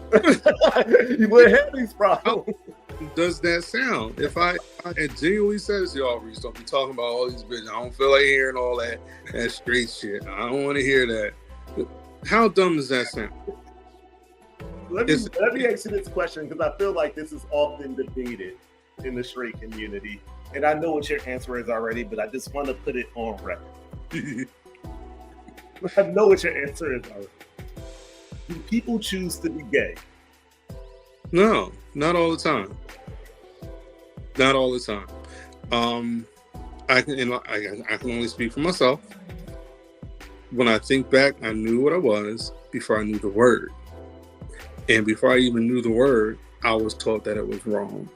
you wouldn't have these problems. How does that sound? If I had genuinely said this, y'all, Reese, don't be talking about all these bitches. I don't feel like hearing all that straight shit. I don't want to hear that. How dumb does that sound? Let me ask you this question, because I feel like this is often debated in the straight community. And I know what your answer is already, but I just want to put it on record. I know what your answer is already. Do people choose to be gay? No, not all the time. Not all the time. I can only speak for myself. When I think back, I knew what I was before I knew the word. And before I even knew the word, I was taught that it was wrong.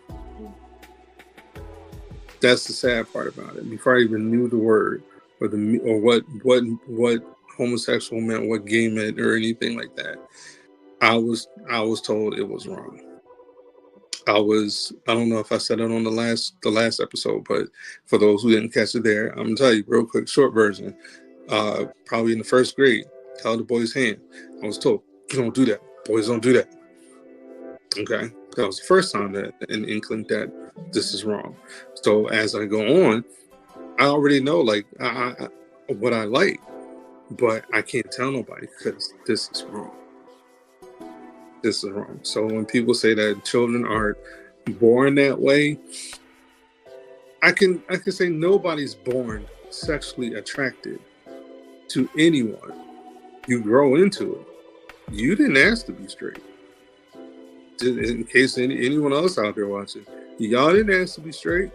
That's the sad part about it. Before I even knew the word or what homosexual meant, what gay meant, or anything like that, I was told it was wrong. I don't know if I said it on the last episode, but for those who didn't catch it there, I'm gonna tell you real quick, short version. Probably in the first grade, held the boy's hand. I was told, you don't do that. Boys don't do that. Okay. That was the first time that an inkling that this is wrong. So as I go on, I already know like I what I like, but I can't tell nobody because this is wrong. This is wrong. So when people say that children are born that way, I can say nobody's born sexually attracted to anyone. You grow into it. You didn't ask to be straight. In case anyone else out there watching, y'all didn't ask to be straight.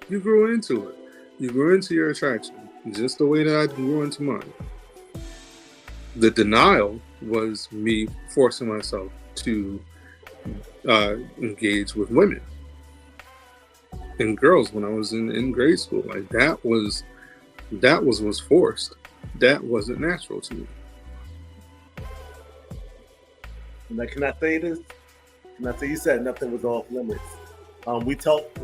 You grew into it. You grew into your attraction, just the way that I grew into mine. The denial was me forcing myself to engage with women and girls when I was in grade school. Like that was forced. That wasn't natural to me. Now, can I say this? Can I say you said nothing was off limits? We talked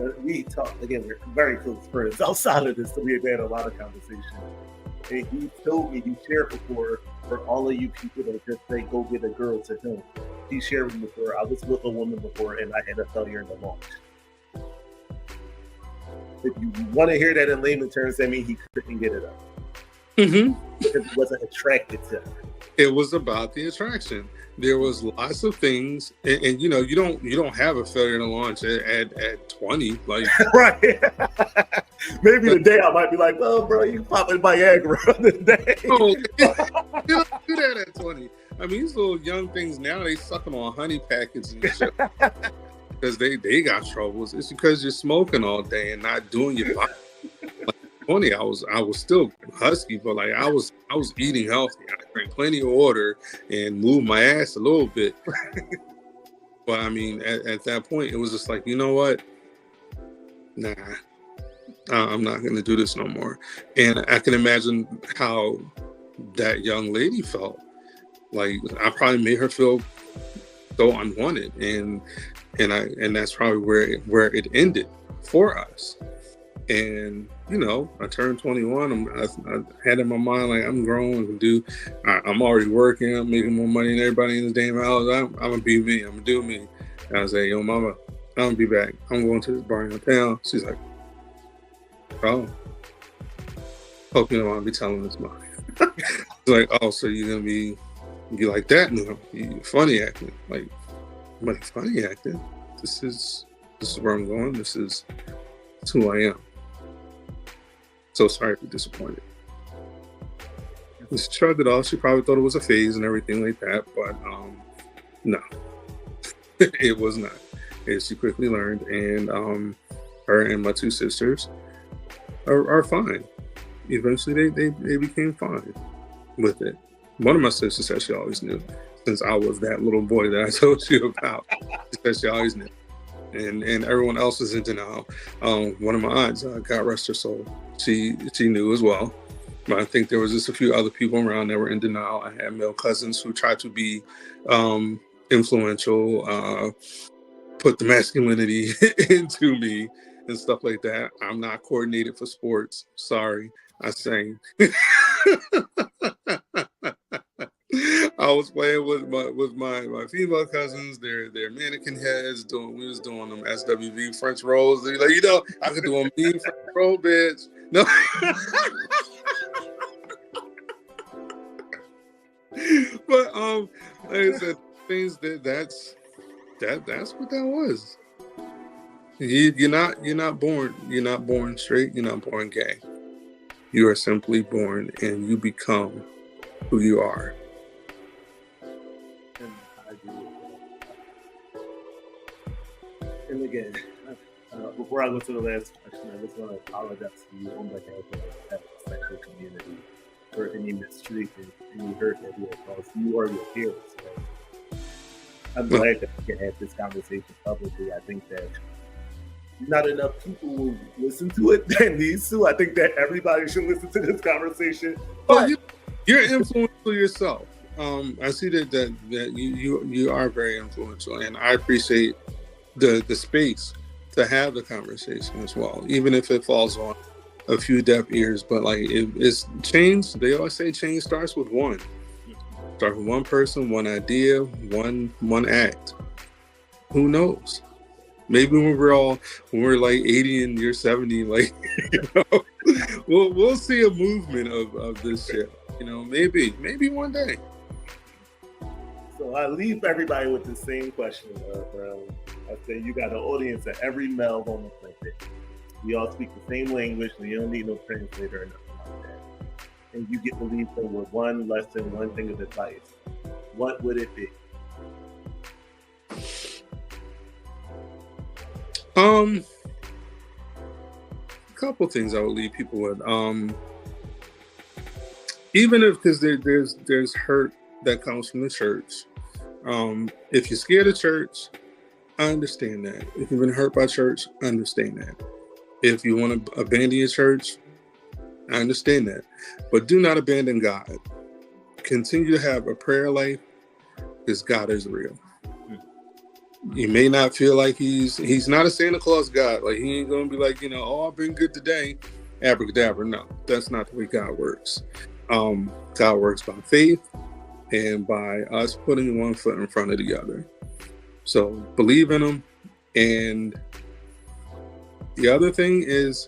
again. We're very close friends outside of this, so we have had a lot of conversation. And he told me, he shared before, for all of you people that just say go get a girl to him. He shared with me before. I was with a woman before, and I had a failure in the launch. If you want to hear that in layman terms, that means he couldn't get it up. Mm-hmm. Because he wasn't attracted to her. It was about the attraction. There was lots of things, and you know, you don't have a failure to launch at 20, like right. Maybe today I might be like, well, bro, you popping Viagra today. Oh, you don't do that at 20. I mean, these little young things now, they sucking on honey packets and shit because they got troubles. It's because you're smoking all day and not doing your body. Like 20, I was still husky, but like I was eating healthy. I drank plenty of water and moved my ass a little bit. But I mean, at that point, it was just like, you know what? Nah, I'm not going to do this no more. And I can imagine how that young lady felt. Like I probably made her feel so unwanted, and that's probably where it ended for us. And you know, I turned 21. I had in my mind like I'm grown. I'm already working. I'm making more money than everybody in this damn house. I'm gonna be me. I'm gonna do me. And I say, yo, mama, I'm gonna be back. I'm going to this bar in town. She's like, oh, hope you don't want to be telling this mom. It's like, oh, so you're gonna be like that now? You funny acting? Like, I'm like, funny acting? This is where I'm going. This is who I am. So sorry if you're disappointed. She shrugged it off. She probably thought it was a phase and everything like that, but no, it was not. And she quickly learned, and her and my two sisters are fine. Eventually, they became fine with it. One of my sisters said she always knew, since I was that little boy that I told you about. She said she always knew. And everyone else is in denial. One of my aunts, God rest her soul, she knew as well. I think there was just a few other people around that were in denial. I had male cousins who tried to be influential, put the masculinity into me and stuff like that. I'm not coordinated for sports. Sorry, I sang. I was playing with my female cousins. Their mannequin heads. We was doing them SWV French rolls. They're like, I could do a mean French roll, bitch. No. But like I said, things that's what that was. You're not born straight. You're not born gay. You are simply born, and you become who you are. And I agree with that. And again, before I go to the last question, I just want to apologize to you on behalf of the sexual community for any mistreatment, any hurt that we have caused you or your parents. So I'm glad that we can have this conversation publicly. I think that not enough people will listen to it that needs to. I think that everybody should listen to this conversation. But you're influential yourself. I see that you are very influential, and I appreciate the space to have the conversation as well, even if it falls on a few deaf ears. But like it's change. They always say change starts with one. Start with one person, one idea, one act. Who knows? Maybe when we're like 80 and you're 70, like we'll see a movement of this shit. Maybe one day. So I leave everybody with the same question, Brown. I say you got an audience of every male on the planet. We all speak the same language, and you don't need no translator or nothing like that. And you get to leave them with one lesson, one thing of advice. What would it be? A couple things I would leave people with. Even if, because there's hurt that comes from the church. If you're scared of church, I understand that. If you've been hurt by church, I understand that. If you want to abandon your church, I understand that. But do not abandon God. Continue to have a prayer life, because God is real. You may not feel like he's not a Santa Claus God. Like he ain't gonna be like, I've been good today, abracadabra. No, that's not the way God works. God works by faith and by us putting one foot in front of the other. So believe in him. And the other thing is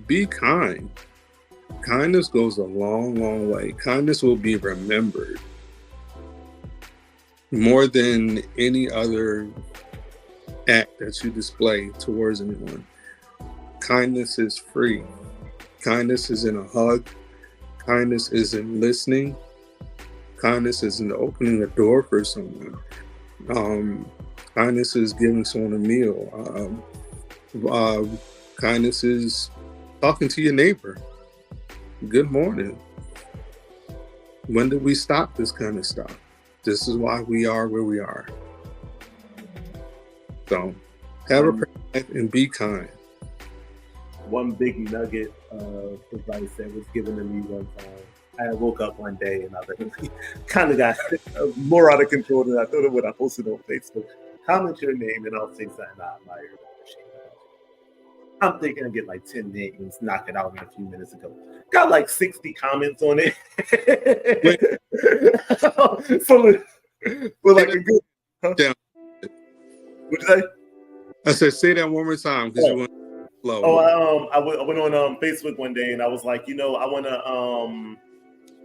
be kind. Kindness goes a long, long way. Kindness will be remembered more than any other act that you display towards anyone. Kindness is free. Kindness is in a hug. Kindness is in listening. Kindness is in opening a door for someone. Kindness is giving someone a meal. Kindness is talking to your neighbor. Good morning. When did we stop this kind of stuff? This is why we are where we are. So, have a prayer life and be kind. One big nugget of advice that was given to me one time. I woke up one day and I kind of got more out of control than I thought it would. I posted on Facebook. Comment your name and I'll say something I admire. I'm thinking I get like 10 names, knock it out in a few minutes ago. Got like 60 comments on it. for like a good. Huh? What'd you say? I said, say that one more time because you went slow. I went on Facebook one day and I was like, I want to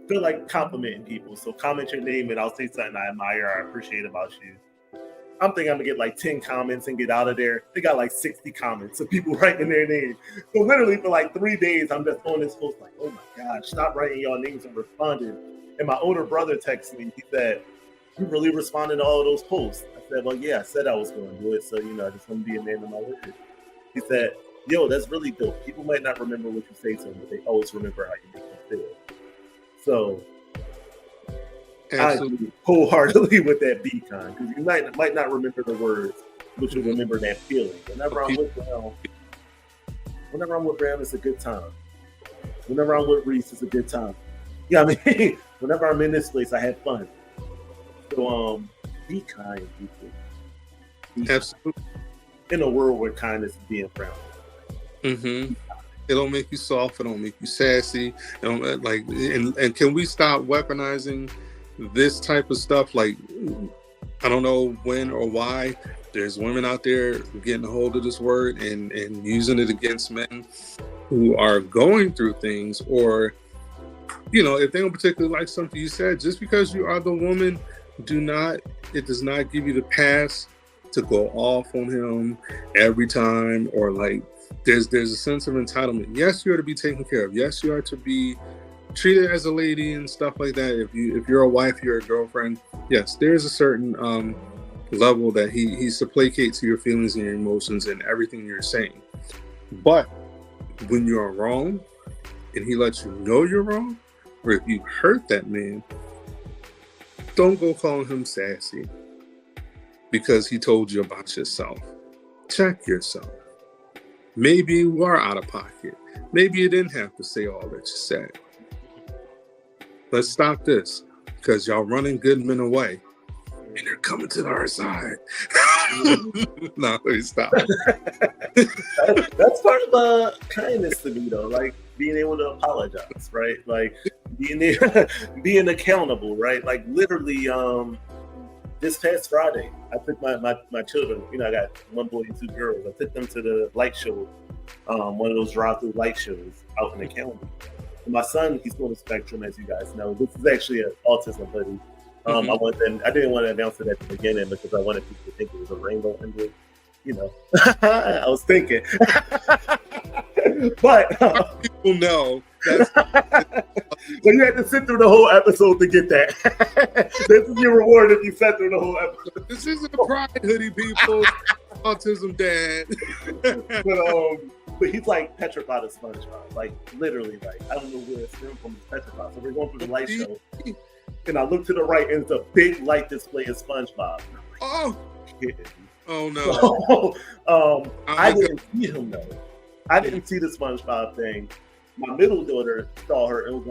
feel like complimenting people. So comment your name and I'll say something I admire or appreciate about you. I'm thinking I'm gonna get like 10 comments and get out of there. They got like 60 comments of people writing their name. So literally for like 3 days, I'm just on this post like, oh my God, stop writing y'all names and responding. And my older brother texted me. He said, you really responded to all of those posts? I said, well, yeah, I said I was going to do it. So, I just want to be a man of my word. He said, yo, that's really dope. People might not remember what you say to them, but they always remember how you make them feel. So absolutely. I agree wholeheartedly with that be kind, because you might not remember the words, but you'll remember that feeling. Whenever I'm with Brown, it's a good time. Whenever I'm with Reese, it's a good time. Yeah, I mean, whenever I'm in this place, I have fun. So, be kind, people. Absolutely. In a world where kindness is being frowned. Mm-hmm. It don't make you soft. It don't make you sassy. It don't, like, and can we stop weaponizing this type of stuff? Like, I don't know when or why there's women out there getting a hold of this word and using it against men who are going through things, or, you know, if they don't particularly like something you said, just because you are the woman, it does not give you the pass to go off on him every time, or like, there's a sense of entitlement. Yes, you are to be taken care of. Yes, you are to be treated as a lady and stuff like that. If you're a wife, you're a girlfriend. Yes, there's a certain level that he's to placate to your feelings and your emotions and everything you're saying. But when you're wrong, and he lets you know you're wrong, or if you hurt that man, don't go calling him sassy because he told you about yourself. Check yourself. Maybe you are out of pocket. Maybe you didn't have to say all that you said. Let's stop this, because y'all running good men away and they're coming to our side. No, let me stop. That's part of kindness to me, though. Like being able to apologize, right? Like being accountable, right? Like literally, this past Friday, I took my children. You know, I got one boy and two girls. I took them to the light show, one of those drive-through light shows out in the county. And my son, he's on the spectrum, as you guys know. This is actually an autism hoodie. I didn't want to announce it at the beginning because I wanted people to think it was a rainbow under. You know, I was thinking, but people know. That's but you had to sit through the whole episode to get that. This is your reward if you sat through the whole episode. This isn't a pride hoodie, people. Autism dad. But he's like petrified of SpongeBob. Like literally, like I don't know where it's from. He's petrified. So we're going through the light show, and I look to the right, and it's a big light display of SpongeBob. Oh. Oh no! So, I didn't see him though. I didn't see the SpongeBob thing. My middle daughter saw her and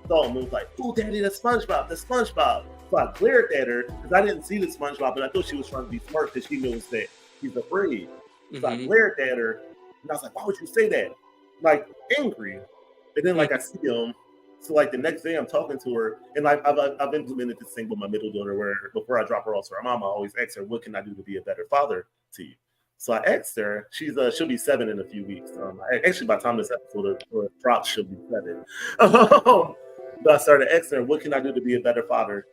saw him and was like, "Oh, Daddy, that's SpongeBob! That's SpongeBob!" So I glared at her because I didn't see the SpongeBob, and I thought she was trying to be smart because she knows that he's afraid. So I glared at her, and I was like, "Why would you say that?" Like angry. And then like I see him. So like the next day I'm talking to her, and like I've implemented this thing with my middle daughter where before I drop her off to her mom, I always ask her, "What can I do to be a better father to you?" So I asked her. She'll be 7 in a few weeks. Actually, by the time this episode drops, she'll be 7. But I started asking her, "What can I do to be a better father?"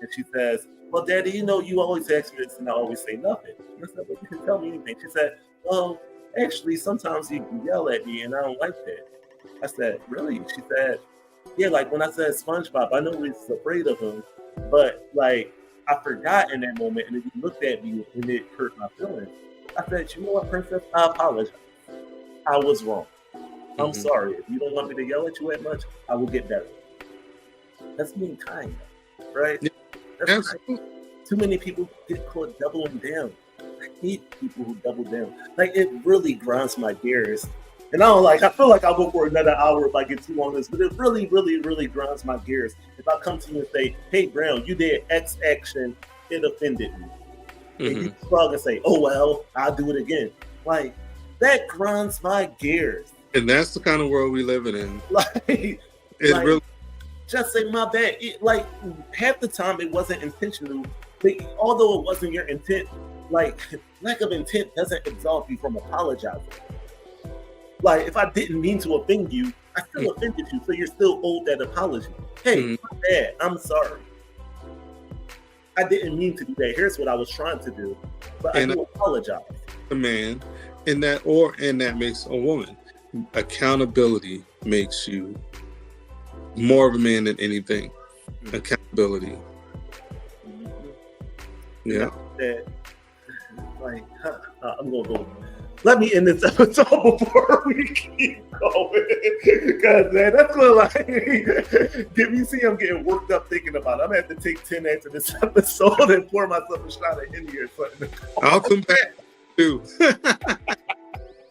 And she says, "Well, Daddy, you know, you always ask me this, and I always say nothing." And I said, "Well, you can tell me anything." She said, "Well, actually, sometimes you yell at me, and I don't like that." I said, "Really?" She said, "Yeah, like when I said SpongeBob, I know Reese is afraid of him, but like I forgot in that moment, and then you looked at me and it hurt my feelings." I said, "You know what, Princess? I apologize. I was wrong. I'm sorry. If you don't want me to yell at you that much, I will get better." That's being kind, right? That's kind. Too many people get caught doubling down. I hate people who double down. Like it really grinds my gears. And I feel like I'll go for another hour if I get too on this, but it really, really, really grinds my gears. If I come to you and say, "Hey, Brown, you did X action, it offended me." And you shrug and say, "Oh, well, I'll do it again." Like, that grinds my gears. And that's the kind of world we live in. Really just say, "My bad." Like, half the time it wasn't intentional. But although it wasn't your intent, like, lack of intent doesn't absolve you from apologizing. Like, if I didn't mean to offend you, I still offended you, so you're still owed that apology. Hey, my bad. I'm sorry. I didn't mean to do that. Here's what I was trying to do, but I do apologize. A man, and that makes a woman. Accountability makes you more of a man than anything. Accountability. Yeah. I'm gonna go. Let me end this episode before we keep going, because man, that's gonna get me. See, I'm getting worked up thinking about it. I'm gonna have to take 10 after this episode and pour myself a shot of Henny or something. I'll come back too,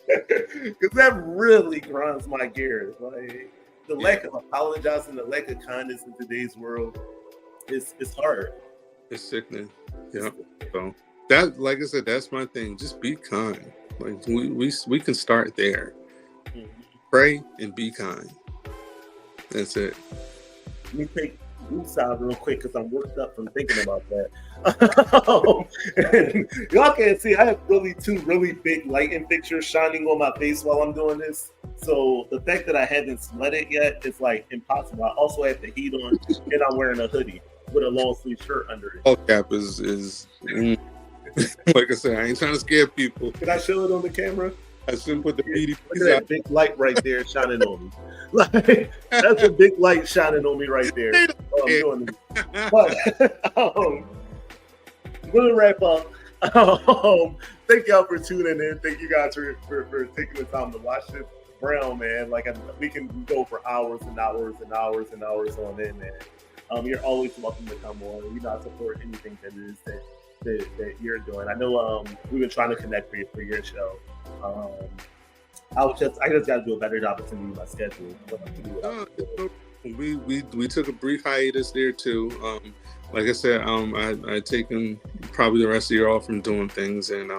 because that really grinds my gears. Like, the lack of apologizing, the lack of kindness in today's world is hard. It's sickening. Yeah. So that, like I said, that's my thing. Just be kind. Like we can start there. Mhm. Pray and be kind. That's it. Let me take Goose out real quick because I'm worked up from thinking about that. And y'all can't see, I have two really big lighting fixtures shining on my face while I'm doing this. So the fact that I haven't sweated yet is like impossible. I also have the heat on, and I'm wearing a hoodie with a long sleeve shirt under it. All cap is like I said, I ain't trying to scare people. Can I show it on the camera? I shouldn't put the BD. Look at that big light right there shining on me. Like, that's a big light shining on me right there. I'm doing this. But I'm gonna wrap up. Thank y'all for tuning in. Thank you guys for taking the time to watch this. Brown, man, like we can go for hours and hours and hours and hours on end, man. You're always welcome to come on. I support anything that it is that you're doing. I know we've been trying to connect for your show. I just got to do a better job of sending you my schedule. We took a brief hiatus there too. Like I said, I taken probably the rest of the year off from doing things, and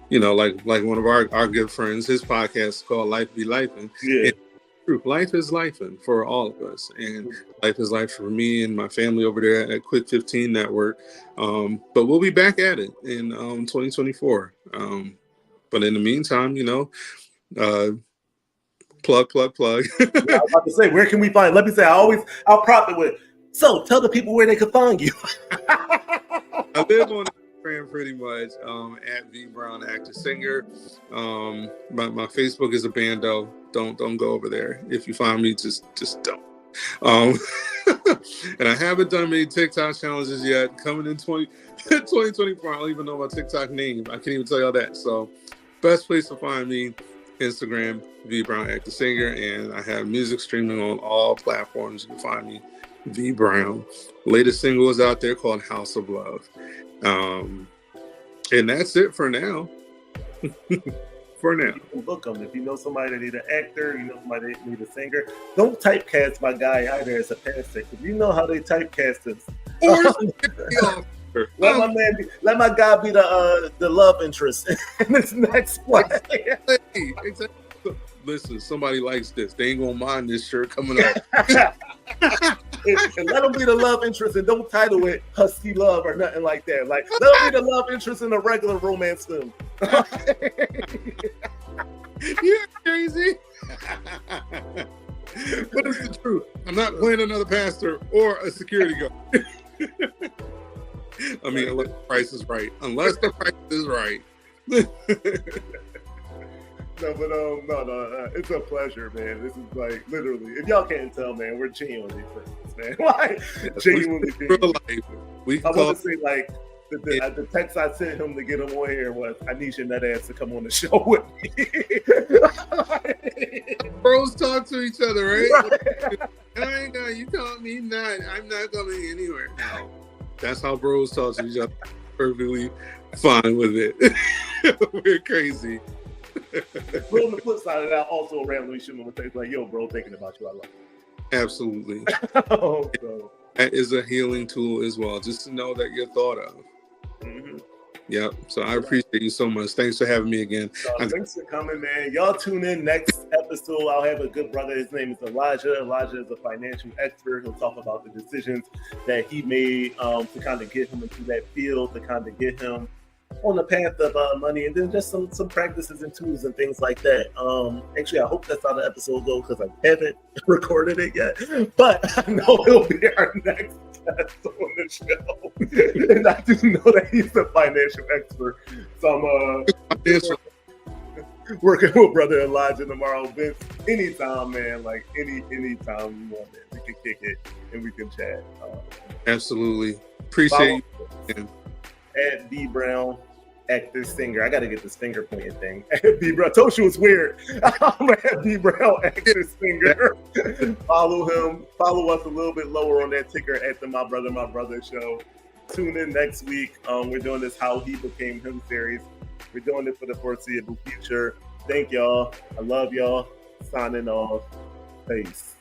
like one of our good friends, his podcast is called Life Be Lifing. Yeah. Life is lifing for all of us, and life is life for me and my family over there at Quick 15 Network. But we'll be back at it in 2024. But in the meantime, plug. Yeah, I was about to say, where can we find? Let me say, I'll prop it with. So tell the people where they can find you. I live on Instagram pretty much at V Brown Actor Singer. My Facebook is a bando. Don't go over there. If you find me, just don't. And I haven't done many TikTok challenges yet. Coming in 2024, I don't even know my TikTok name. I can't even tell y'all that. So, best place to find me, Instagram, V Brown Actor Singer, and I have music streaming on all platforms. You can find me, V Brown. Latest single is out there called House of Love. And that's it for now. For now. Book them. If you know somebody that need an actor, you know somebody that need a singer, don't typecast my guy either as a pastor. Because you know how they typecast us. Let my guy be the love interest in this next play. Exactly. Listen, somebody likes this. They ain't gonna mind this shirt coming up. And let them be the love interest, and don't title it Husky Love or nothing like that. Like, let them be the love interest in a regular romance film. You're crazy. But it's the truth. I'm not playing another pastor or a security guard. I mean, unless the price is right. Unless the price is right. No, it's a pleasure, man. This is like literally, if y'all can't tell, man, we're genuinely friends, man. Like, genuinely. I want to say, like, the text I sent him to get him on here was, I need your nut ass to come on the show with me. Bros talk to each other, right? I ain't gonna, you call me nut. I'm not going anywhere. No. That's how bros talk to each other. Perfectly fine with it. We're crazy. But on the flip side of that, also randomly shooting on the face like, yo, bro, thinking about you, I love you. Absolutely. So, that is a healing tool as well, just to know that you're thought of. Mm-hmm. Yep. So I appreciate you so much. Thanks for having me again. Thanks for coming, man. Y'all tune in next episode. I'll have a good brother. His name is Elijah. Elijah is a financial expert. He'll talk about the decisions that he made to kind of get him into that field, to kind of get him on the path of money, and then just some practices and tools and things like that. Actually, I hope that's how the episode goes because I haven't recorded it yet, but I know he'll be our next guest on the show. And I do know that he's a financial expert, so I'm working with brother Elijah tomorrow. Vince, anytime, man, like anytime you want, man, we can kick it and we can chat. Absolutely. Appreciate you. At V Brown Actor Singer. I got to get this finger pointing thing. At V Brown. I told you it's weird. I'm at V Brown Actor Singer. Follow him. Follow us a little bit lower on that ticker at the My Brother show. Tune in next week. We're doing this How He Became Him series. We're doing it for the foreseeable future. Thank y'all. I love y'all. Signing off. Peace.